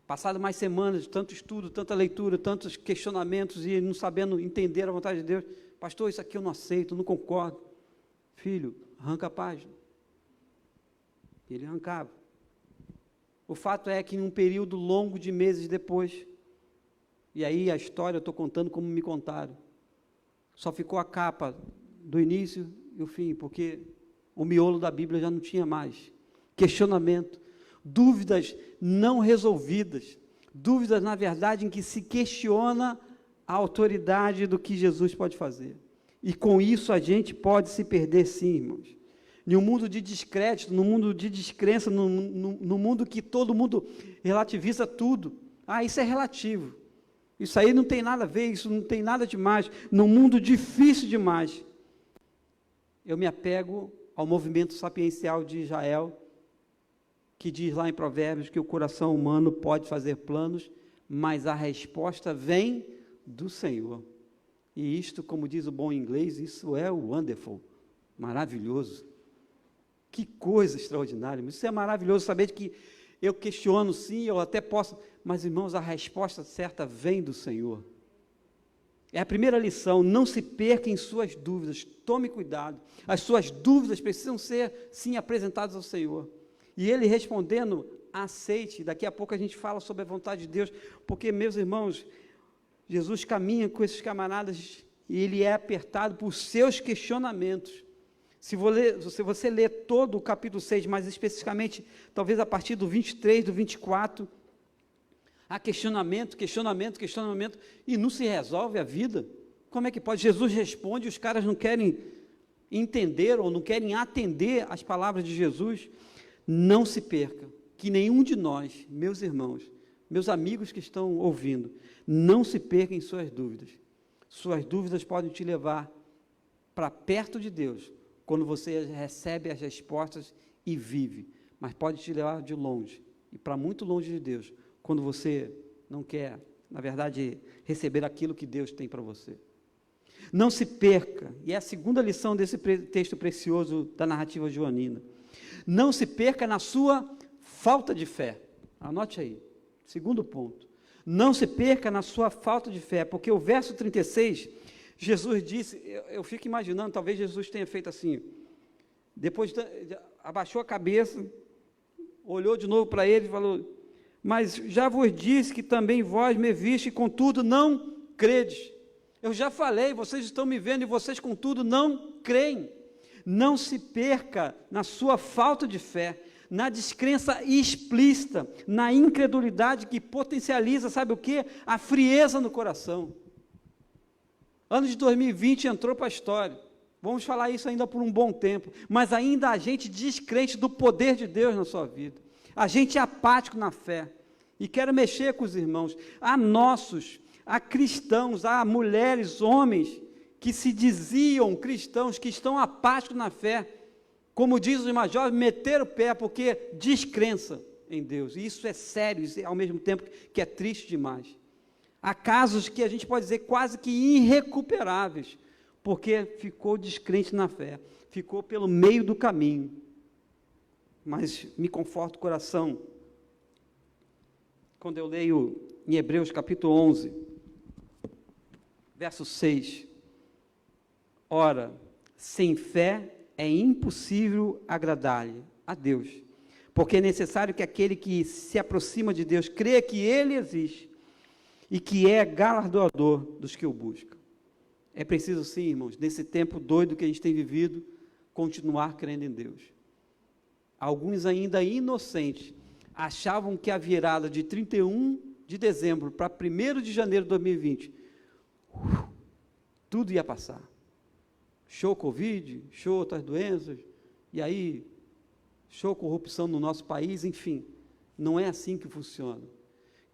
Passado mais semanas, tanto estudo, tanta leitura, tantos questionamentos, e não sabendo entender a vontade de Deus: pastor, isso aqui eu não aceito, não concordo. Filho, arranca a página. E ele arrancava. O fato é que em um período longo de meses depois, e aí a história eu estou contando como me contaram, só ficou a capa do início e o fim, porque o miolo da Bíblia já não tinha mais. Questionamento, dúvidas não resolvidas, dúvidas, na verdade, em que se questiona a autoridade do que Jesus pode fazer. E com isso a gente pode se perder, sim, irmãos. Em um mundo de descrédito, no mundo de descrença, no mundo que todo mundo relativiza tudo. Ah, isso é relativo. Isso aí não tem nada a ver, isso não tem nada demais. Num mundo difícil demais, eu me apego ao movimento sapiencial de Israel, que diz lá em Provérbios que o coração humano pode fazer planos, mas a resposta vem do Senhor. E isto, como diz o bom inglês, isso é wonderful, maravilhoso. Que coisa extraordinária. Isso é maravilhoso, saber que eu questiono, sim, eu até posso, mas, irmãos, a resposta certa vem do Senhor. É a primeira lição: não se perca em suas dúvidas, tome cuidado. As suas dúvidas precisam ser, sim, apresentadas ao Senhor. E ele respondendo: aceite. Daqui a pouco a gente fala sobre a vontade de Deus, porque, meus irmãos, Jesus caminha com esses camaradas e ele é apertado por seus questionamentos. Se você ler todo o capítulo 6, mais especificamente, talvez a partir do 23, do 24, há questionamento, e não se resolve a vida. Como é que pode? Jesus responde, os caras não querem entender ou não querem atender às palavras de Jesus. Não se perca, que nenhum de nós, meus irmãos, meus amigos que estão ouvindo, não se perca em suas dúvidas. Suas dúvidas podem te levar para perto de Deus, quando você recebe as respostas e vive, mas pode te levar de longe, e para muito longe de Deus, quando você não quer, na verdade, receber aquilo que Deus tem para você. Não se perca, e é a segunda lição desse texto precioso da narrativa joanina: não se perca na sua falta de fé. Anote aí, segundo ponto: não se perca na sua falta de fé, porque o verso 36, Jesus disse, eu fico imaginando, talvez Jesus tenha feito assim, depois abaixou a cabeça, olhou de novo para ele e falou: mas já vos disse que também vós me viste, contudo não credes. Eu já falei, vocês estão me vendo e vocês contudo não creem. Não se perca na sua falta de fé, na descrença explícita, na incredulidade que potencializa, sabe o quê? A frieza no coração. Ano de 2020 entrou para a história, vamos falar isso ainda por um bom tempo, mas ainda há gente descrente do poder de Deus na sua vida, a gente apático na fé, e quero mexer com os irmãos, há há cristãos, há mulheres, homens, que se diziam cristãos, que estão apáticos na fé, como diz os mais jovens, meter o pé, porque descrença em Deus, e isso é sério, isso é, ao mesmo tempo que é triste demais. Há casos que a gente pode dizer quase que irrecuperáveis, porque ficou descrente na fé, ficou pelo meio do caminho. Mas me conforta o coração quando eu leio em Hebreus capítulo 11, verso 6. Ora, sem fé é impossível agradar-lhe a Deus, porque é necessário que aquele que se aproxima de Deus creia que Ele existe e que é galardoador dos que o buscam. É preciso sim, irmãos, nesse tempo doido que a gente tem vivido, continuar crendo em Deus. Alguns ainda inocentes achavam que a virada de 31 de dezembro para 1º de janeiro de 2020, tudo ia passar. Show Covid, show outras doenças, e aí, show corrupção no nosso país, enfim, não é assim que funciona.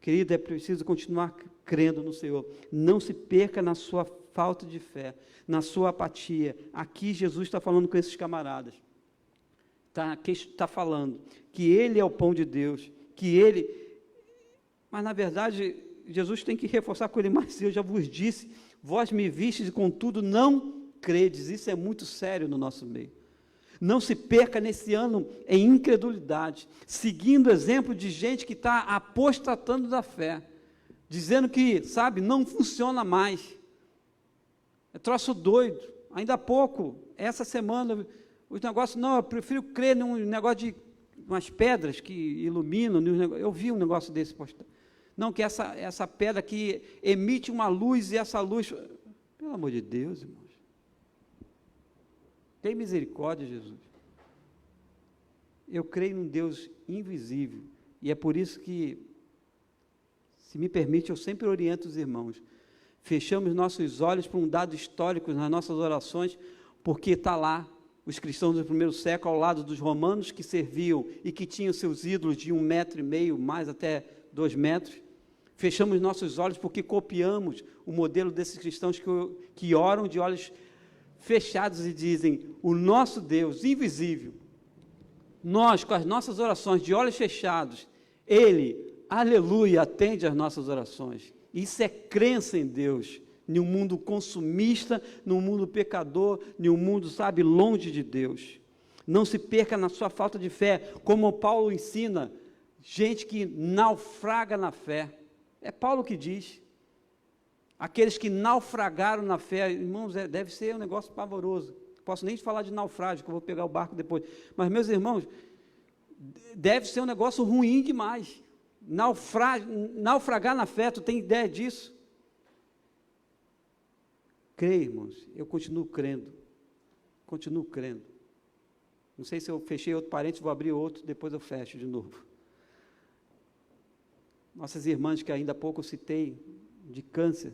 Querido, é preciso continuar crendo no Senhor. Não se perca na sua falta de fé, na sua apatia. Aqui Jesus está falando com esses camaradas. Está falando que Ele é o pão de Deus, que Ele... Mas, na verdade, Jesus tem que reforçar com ele, mas eu já vos disse, vós me vistes e contudo não credes. Isso é muito sério no nosso meio. Não se perca nesse ano em incredulidade, seguindo o exemplo de gente que está apostatando da fé, dizendo que, sabe, não funciona mais. É troço doido. Ainda há pouco, essa semana, os negócios, não, eu prefiro crer num negócio de umas pedras que iluminam, eu vi um negócio desse postado. Não, que essa pedra que emite uma luz e essa luz, pelo amor de Deus, irmãos, tem misericórdia, Jesus. Eu creio num Deus invisível, e é por isso que, se me permite, eu sempre oriento os irmãos, fechamos nossos olhos para um dado histórico nas nossas orações, porque está lá, os cristãos do primeiro século, ao lado dos romanos, que serviam e que tinham seus ídolos de 1,5 metro, mais até 2 metros, fechamos nossos olhos porque copiamos o modelo desses cristãos que oram de olhos fechados e dizem, o nosso Deus invisível, nós com as nossas orações de olhos fechados, Ele, aleluia, atende às nossas orações. Isso é crença em Deus, em um mundo consumista, num mundo pecador, em um mundo, sabe, longe de Deus. Não se perca na sua falta de fé, como Paulo ensina, gente que naufraga na fé. É Paulo que diz. Aqueles que naufragaram na fé, irmãos, deve ser um negócio pavoroso. Posso nem falar de naufrágio, que eu vou pegar o barco depois. Mas, meus irmãos, deve ser um negócio ruim demais. Naufragar na fé, tu tem ideia disso? Creio, irmãos, eu continuo crendo. Continuo crendo. Não sei se eu fechei outro parênteses, vou abrir outro, depois eu fecho de novo. Nossas irmãs, que ainda há pouco eu citei, de câncer,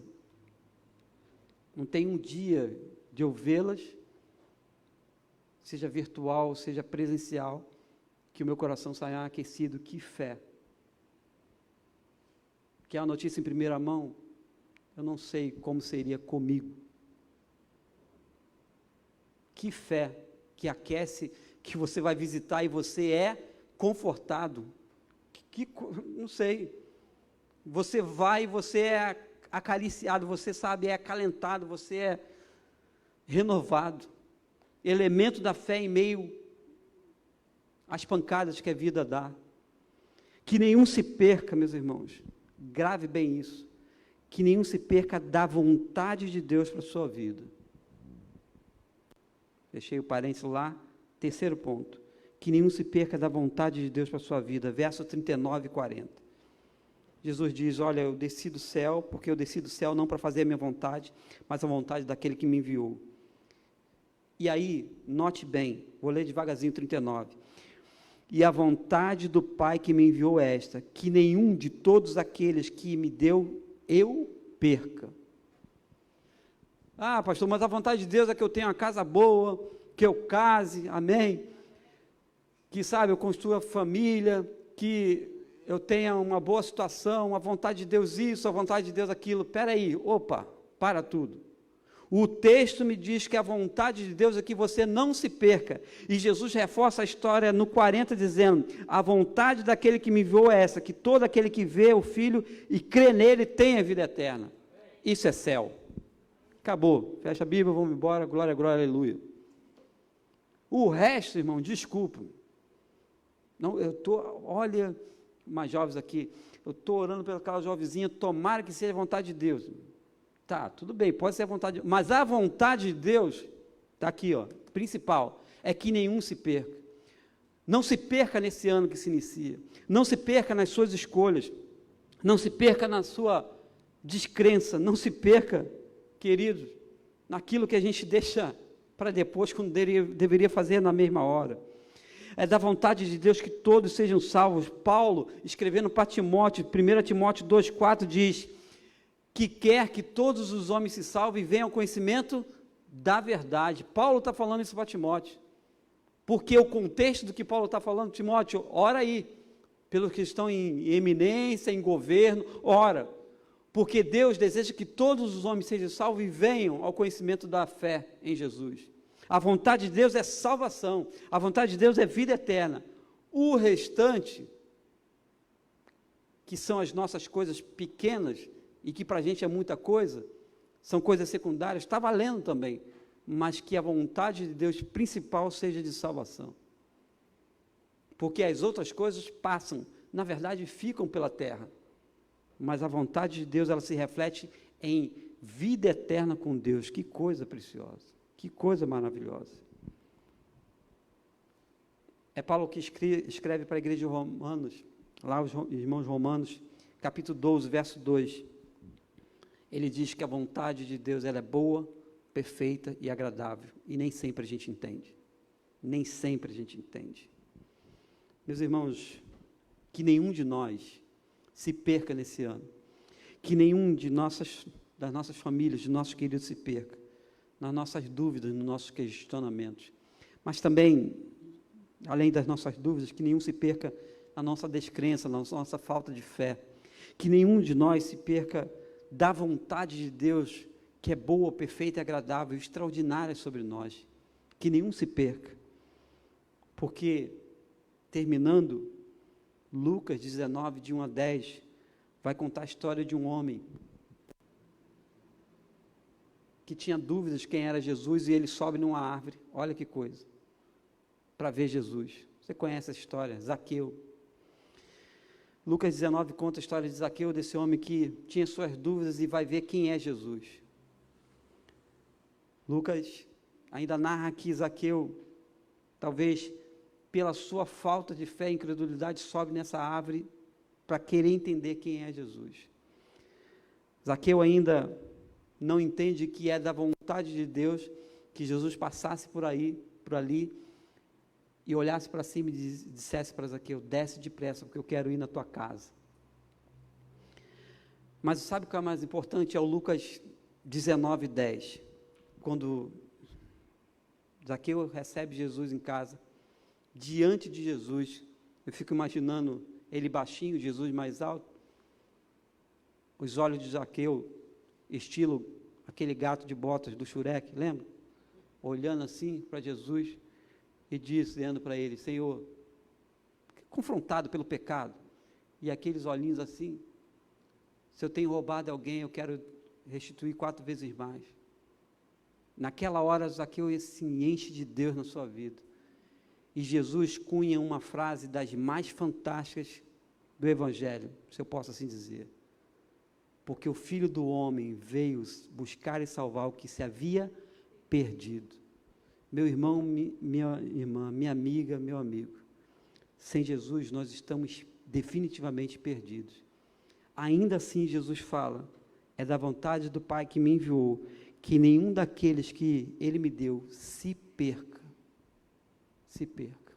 não tem um dia de eu vê-las, seja virtual, seja presencial, que o meu coração saia aquecido. Que fé! Que é a notícia em primeira mão, eu não sei como seria comigo. Que fé que aquece, que você vai visitar e você é confortado. Não sei. Você vai, você é acariciado, você sabe, é acalentado, você é renovado. Elemento da fé em meio às pancadas que a vida dá. Que nenhum se perca, meus irmãos. Grave bem isso. Que nenhum se perca da vontade de Deus para a sua vida. Deixei o parênteses lá. Terceiro ponto. Que nenhum se perca da vontade de Deus para a sua vida. Verso 39 e 40. Jesus diz, olha, eu desci do céu, porque eu desci do céu não para fazer a minha vontade, mas a vontade daquele que me enviou. E aí, note bem, vou ler devagarzinho 39. E a vontade do Pai que me enviou é esta, que nenhum de todos aqueles que me deu, eu perca. Ah, pastor, mas a vontade de Deus é que eu tenha uma casa boa, que eu case, amém? Que, sabe, eu construa família, que eu tenha uma boa situação, a vontade de Deus isso, a vontade de Deus aquilo. Espera aí, opa, para tudo. O texto me diz que a vontade de Deus é que você não se perca. E Jesus reforça a história no 40, dizendo: a vontade daquele que me enviou é essa, que todo aquele que vê o Filho e crê nele tenha vida eterna. Isso é céu. Acabou. Fecha a Bíblia, vamos embora. Glória, glória, aleluia. O resto, irmão, desculpa. Não, eu estou, olha, mais jovens aqui, eu estou orando pelaquela jovenzinha, tomara que seja a vontade de Deus. Tá, tudo bem, pode ser a vontade de Deus, mas a vontade de Deus, está aqui, ó, principal, é que nenhum se perca. Não se perca nesse ano que se inicia, não se perca nas suas escolhas, não se perca na sua descrença, não se perca, queridos, naquilo que a gente deixa para depois, quando deveria fazer na mesma hora. É da vontade de Deus que todos sejam salvos. Paulo, escrevendo para Timóteo, 1 Timóteo 2,4 diz, que quer que todos os homens se salvem e venham ao conhecimento da verdade. Paulo está falando isso para Timóteo, porque o contexto do que Paulo está falando, Timóteo, ora aí, pelos que estão em eminência, em governo, ora, porque Deus deseja que todos os homens sejam salvos e venham ao conhecimento da fé em Jesus. A vontade de Deus é salvação, a vontade de Deus é vida eterna. O restante, que são as nossas coisas pequenas, e que para a gente é muita coisa, são coisas secundárias, está valendo também, mas que a vontade de Deus principal seja de salvação. Porque as outras coisas passam, na verdade ficam pela terra, mas a vontade de Deus, ela se reflete em vida eterna com Deus. Que coisa preciosa, que coisa maravilhosa. É Paulo que escreve para a igreja de Romanos, lá os irmãos romanos, capítulo 12, verso 2, ele diz que a vontade de Deus, ela é boa, perfeita e agradável, e nem sempre a gente entende, nem sempre a gente entende. Meus irmãos, que nenhum de nós se perca nesse ano, que nenhum das nossas famílias, de nossos queridos se perca, nas nossas dúvidas, nos nossos questionamentos, mas também, além das nossas dúvidas, que nenhum se perca na nossa descrença, na nossa falta de fé, que nenhum de nós se perca da vontade de Deus, que é boa, perfeita, agradável, extraordinária sobre nós, que nenhum se perca, porque, terminando, Lucas 19, de 1 a 10, vai contar a história de um homem, que tinha dúvidas quem era Jesus, e ele sobe numa árvore, olha que coisa, para ver Jesus. Você conhece essa história, Zaqueu. Lucas 19 conta a história de Zaqueu, desse homem que tinha suas dúvidas e vai ver quem é Jesus. Lucas ainda narra que Zaqueu, talvez pela sua falta de fé e incredulidade, sobe nessa árvore para querer entender quem é Jesus. Zaqueu ainda não entende que é da vontade de Deus que Jesus passasse por ali, e olhasse para cima e dissesse para Zaqueu, desce depressa, porque eu quero ir na tua casa. Mas sabe o que é mais importante? É o Lucas 19, 10, quando Zaqueu recebe Jesus em casa, diante de Jesus, eu fico imaginando ele baixinho, Jesus mais alto, os olhos de Zaqueu, estilo aquele gato de botas do Shurek, lembra? Olhando assim para Jesus, e dizendo para ele, Senhor, confrontado pelo pecado, e aqueles olhinhos assim, se eu tenho roubado alguém, eu quero restituir 4 vezes mais. Naquela hora, Zaqueu se enche de Deus na sua vida, e Jesus cunha uma frase das mais fantásticas do Evangelho, se eu posso assim dizer, porque o Filho do Homem veio buscar e salvar o que se havia perdido. Meu irmão, minha irmã, minha amiga, meu amigo, sem Jesus nós estamos definitivamente perdidos. Ainda assim Jesus fala, é da vontade do Pai que me enviou, que nenhum daqueles que Ele me deu se perca. Se perca.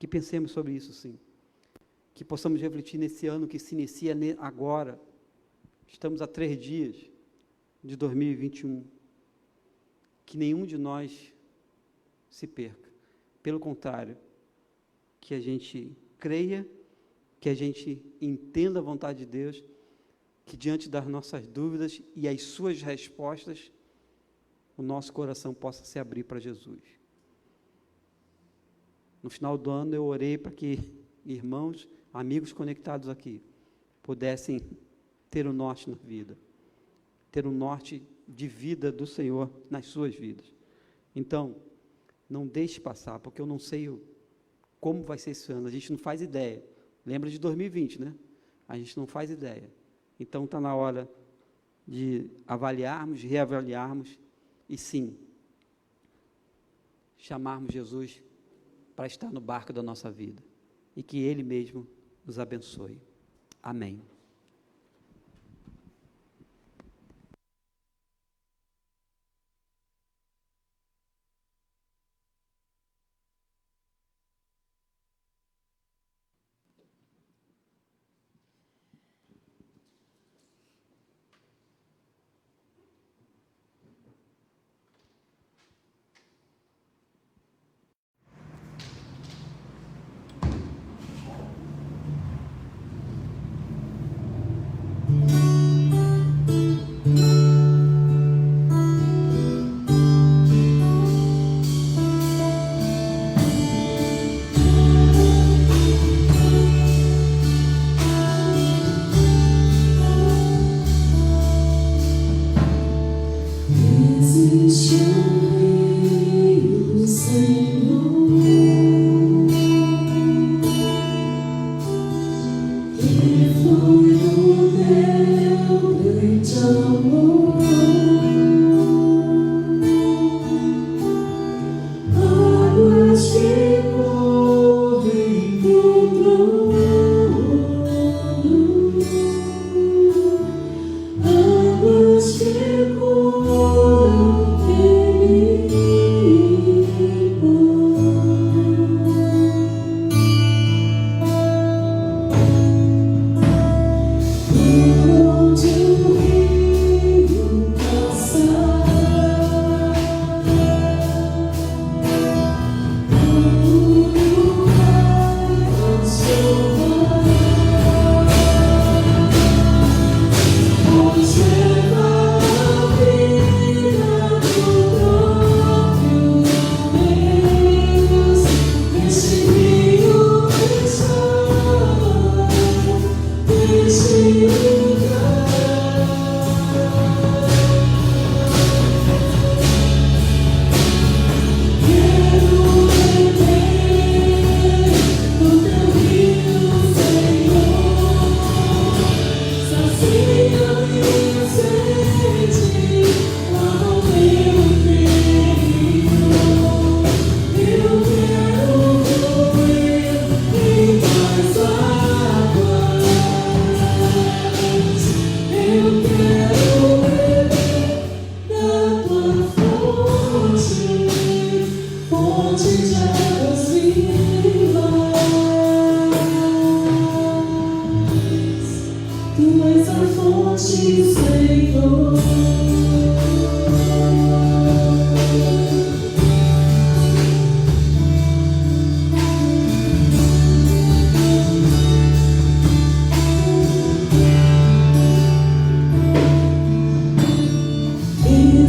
Que pensemos sobre isso, sim. Que possamos refletir nesse ano que se inicia agora. Estamos a 3 dias de 2021. Que nenhum de nós se perca. Pelo contrário, que a gente creia, que a gente entenda a vontade de Deus, que diante das nossas dúvidas e as suas respostas, o nosso coração possa se abrir para Jesus. No final do ano eu orei para que irmãos, amigos conectados aqui, pudessem ter o norte na vida, ter o norte de vida do Senhor nas suas vidas. Então, não deixe passar, porque eu não sei como vai ser esse ano, a gente não faz ideia. Lembra de 2020, né? A gente não faz ideia. Então, está na hora de avaliarmos, reavaliarmos, e sim, chamarmos Jesus para estar no barco da nossa vida, e que Ele mesmo nos abençoe. Amém.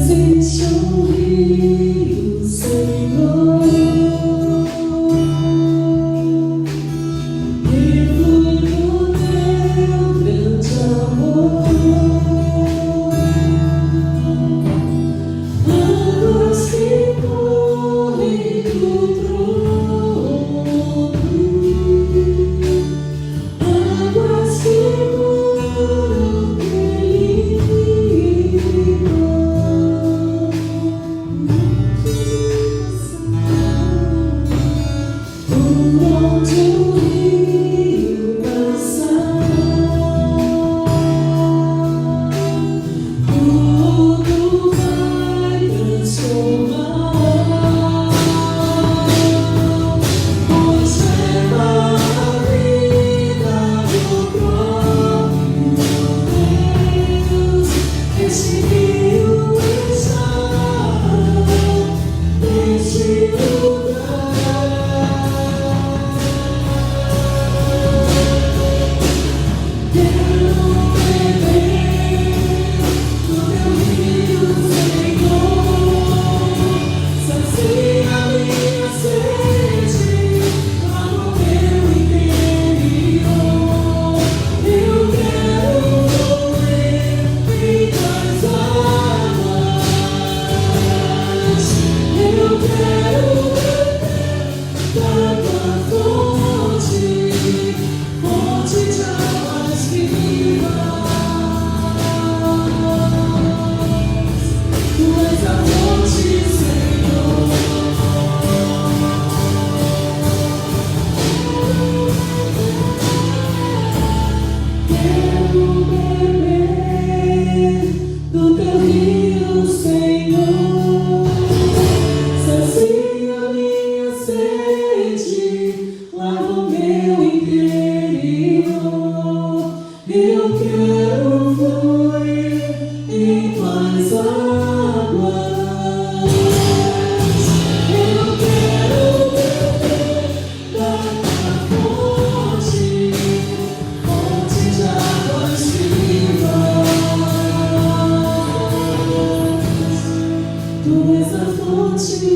Existe um rio, Senhor.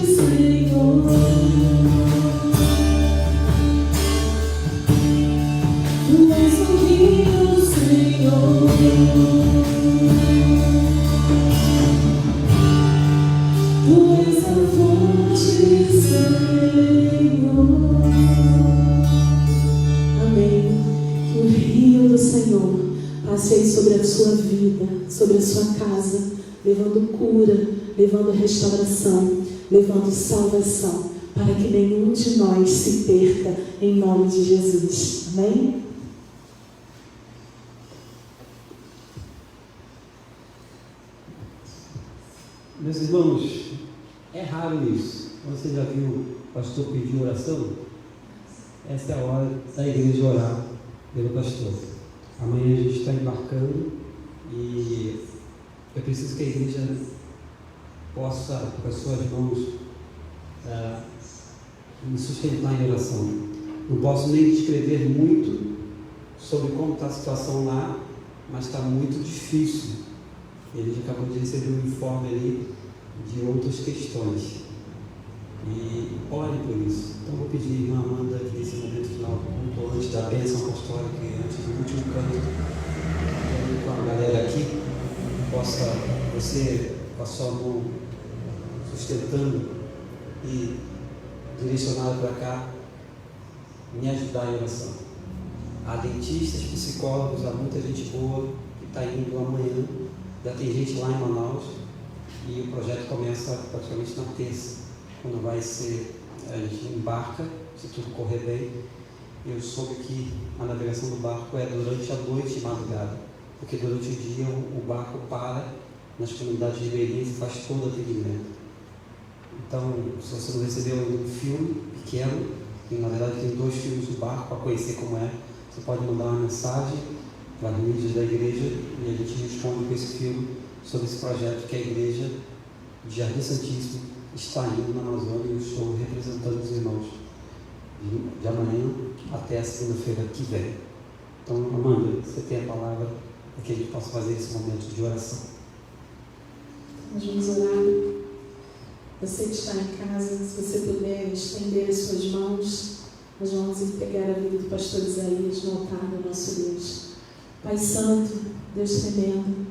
Senhor. Tu és o rio, Senhor. Tu és a fonte, Senhor. Amém. Que o rio do Senhor passe aí sobre a sua vida, sobre a sua casa, levando cura, levando restauração, levando salvação, para que nenhum de nós se perca, em nome de Jesus. Amém? Meus irmãos, é raro isso. Você já viu o pastor pedir oração? Essa é a hora da igreja orar pelo pastor. Amanhã a gente está embarcando e eu preciso que a igreja possa, com as suas mãos, me sustentar em oração. Não posso nem descrever muito sobre como está a situação lá, mas está muito difícil. Ele acabou de receber um informe ali de outras questões. E ore por isso. Então vou pedir a irmã Amanda que nesse momento final do culto, antes da bênção apostólica e antes do último canto, com a galera aqui, possa você, com a sua mão sustentando e direcionada para cá, me ajudar em oração. Há dentistas, psicólogos, há muita gente boa que está indo amanhã. Já tem gente lá em Manaus e o projeto começa praticamente na terça, quando vai ser, a gente embarca, se tudo correr bem. Eu soube que a navegação do barco é durante a noite e madrugada, porque durante o dia o barco para nas comunidades ribeirinhas e faz todo o atendimento. Então, se você não recebeu ainda um filme pequeno, e na verdade tem 2 filmes do barco para conhecer como é, você pode mandar uma mensagem para as mídias da igreja e a gente responde com esse filme sobre esse projeto que a igreja de Jardim Santíssimo está indo na Amazônia e eu estou representando os irmãos de amanhã até a segunda-feira que vem. Então, Amanda, você tem a palavra para que a gente possa fazer esse momento de oração. Nós vamos orar. Você que está em casa, se você puder estender as suas mãos, nós vamos pegar a vida do pastor Isaías no altar do nosso Deus. Pai Santo, Deus tremendo,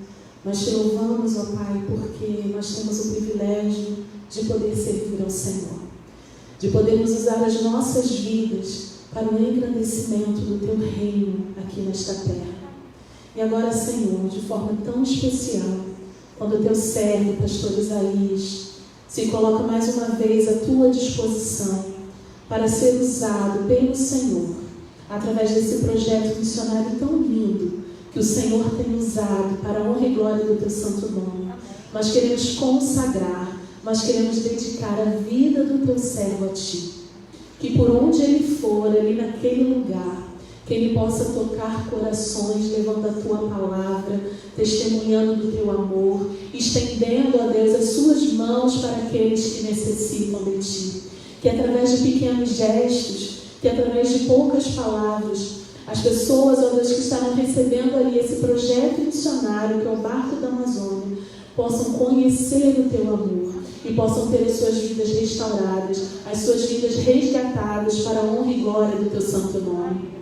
nós te louvamos, ó Pai, porque nós temos o privilégio de poder servir ao Senhor, de podermos usar as nossas vidas para o engrandecimento do Teu reino aqui nesta terra. E agora, Senhor, de forma tão especial, quando o Teu servo, pastor Isaías, se coloca mais uma vez à Tua disposição para ser usado pelo Senhor, através desse projeto missionário tão lindo que o Senhor tem usado para a honra e glória do Teu santo nome. Nós queremos consagrar, nós queremos dedicar a vida do Teu servo a Ti. Que por onde ele for, ali naquele lugar, que ele possa tocar corações, levando a Tua palavra, testemunhando do Teu amor, estendendo, ó Deus, as Suas mãos para aqueles que necessitam de Ti. Que através de pequenos gestos, que através de poucas palavras, as pessoas, ó Deus, que estarão recebendo ali esse projeto missionário, que é o Barco da Amazônia, possam conhecer o Teu amor e possam ter as suas vidas restauradas, as suas vidas resgatadas para a honra e glória do Teu santo nome.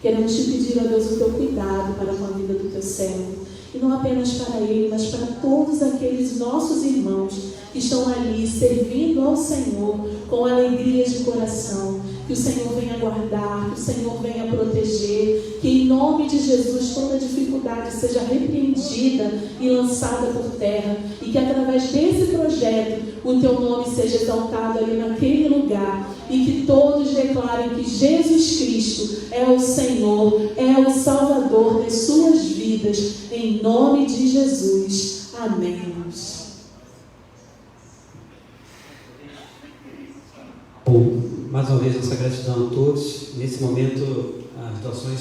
Queremos Te pedir, ó Deus, o Teu cuidado para com a vida do Teu servo. E não apenas para ele, mas para todos aqueles nossos irmãos que estão ali servindo ao Senhor com alegria de coração. Que o Senhor venha guardar, que o Senhor venha proteger, que em nome de Jesus toda dificuldade seja repreendida e lançada por terra, e que através desse projeto o Teu nome seja exaltado ali naquele lugar, e que todos declarem que Jesus Cristo é o Senhor, é o Salvador das suas vidas, em nome de Jesus. Amém. Bom, mais uma vez, nossa gratidão a todos. Nesse momento, as doações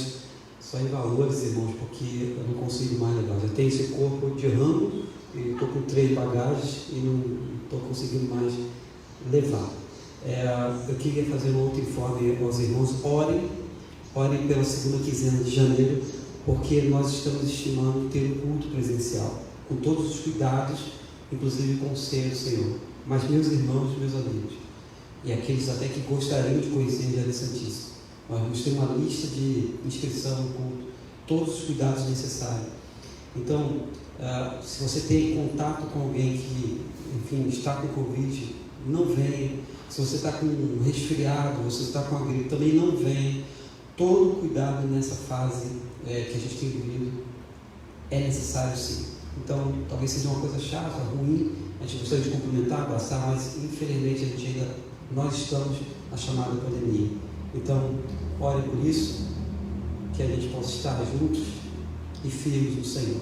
só em valores, irmãos, porque eu não consigo mais levar. Já tenho esse corpo de ramo, e estou com 3 bagagens e não estou conseguindo mais levar. Eu queria fazer um outro informe aos irmãos. Orem pela segunda quinzena de janeiro, porque nós estamos estimando ter um culto presencial, com todos os cuidados, inclusive com o ceia do Senhor. mas meus irmãos, meus amigos, e aqueles até que gostariam de conhecer o Jardim Santíssimo, nós vamos ter uma lista de inscrição com todos os cuidados necessários. Então, se você tem contato com alguém que, enfim, está com Covid, não venha. Se você está com um resfriado, ou se você está com uma gripe, também não venha. Todo cuidado nessa fase que a gente tem vivido é necessário, sim. Então, talvez seja uma coisa chata, ruim, a gente gostaria de cumprimentar, abraçar, mas infelizmente nós estamos na chamada pandemia. Então, ore por isso, que a gente possa estar juntos e firmes no Senhor.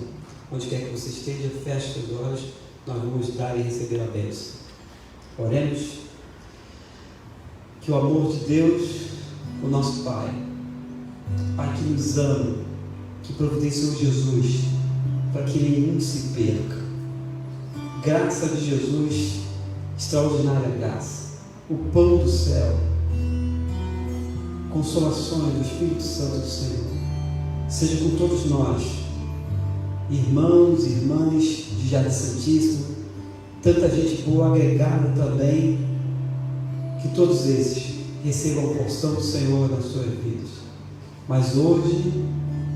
Onde quer que você esteja, feche seus olhos, nós vamos dar e receber a bênção. Oremos. Que o amor de Deus, o nosso Pai, Pai que nos ama, que providenciou Jesus, para que nenhum se perca. Graça de Jesus, extraordinária graça, o pão do céu, consolações do Espírito Santo do Senhor, seja com todos nós, irmãos e irmãs de Jardim Santíssimo, tanta gente boa agregada também, que todos esses recebam a porção do Senhor nas suas vidas, mas hoje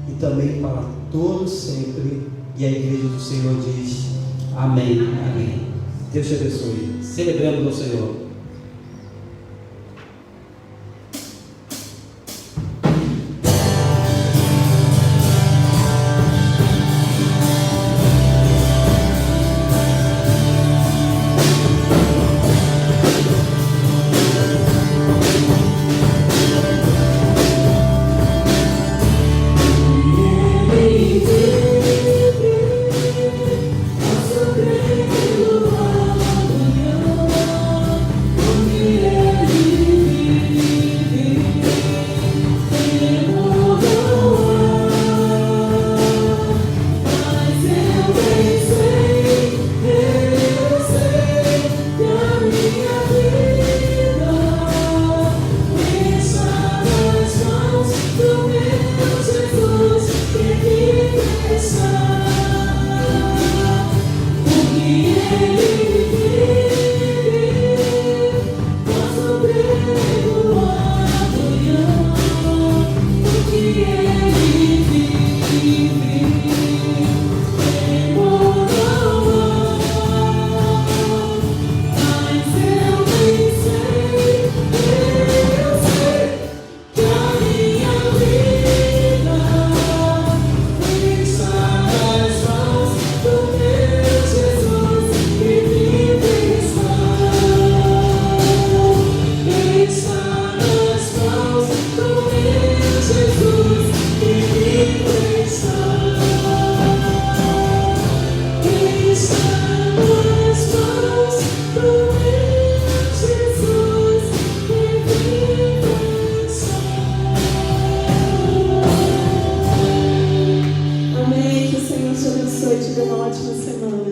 e também para todos sempre, e a igreja do Senhor diz amém, amém. Deus te abençoe. Celebramos ao Senhor. Amém. Que o Senhor te abençoe e te dê uma ótima semana.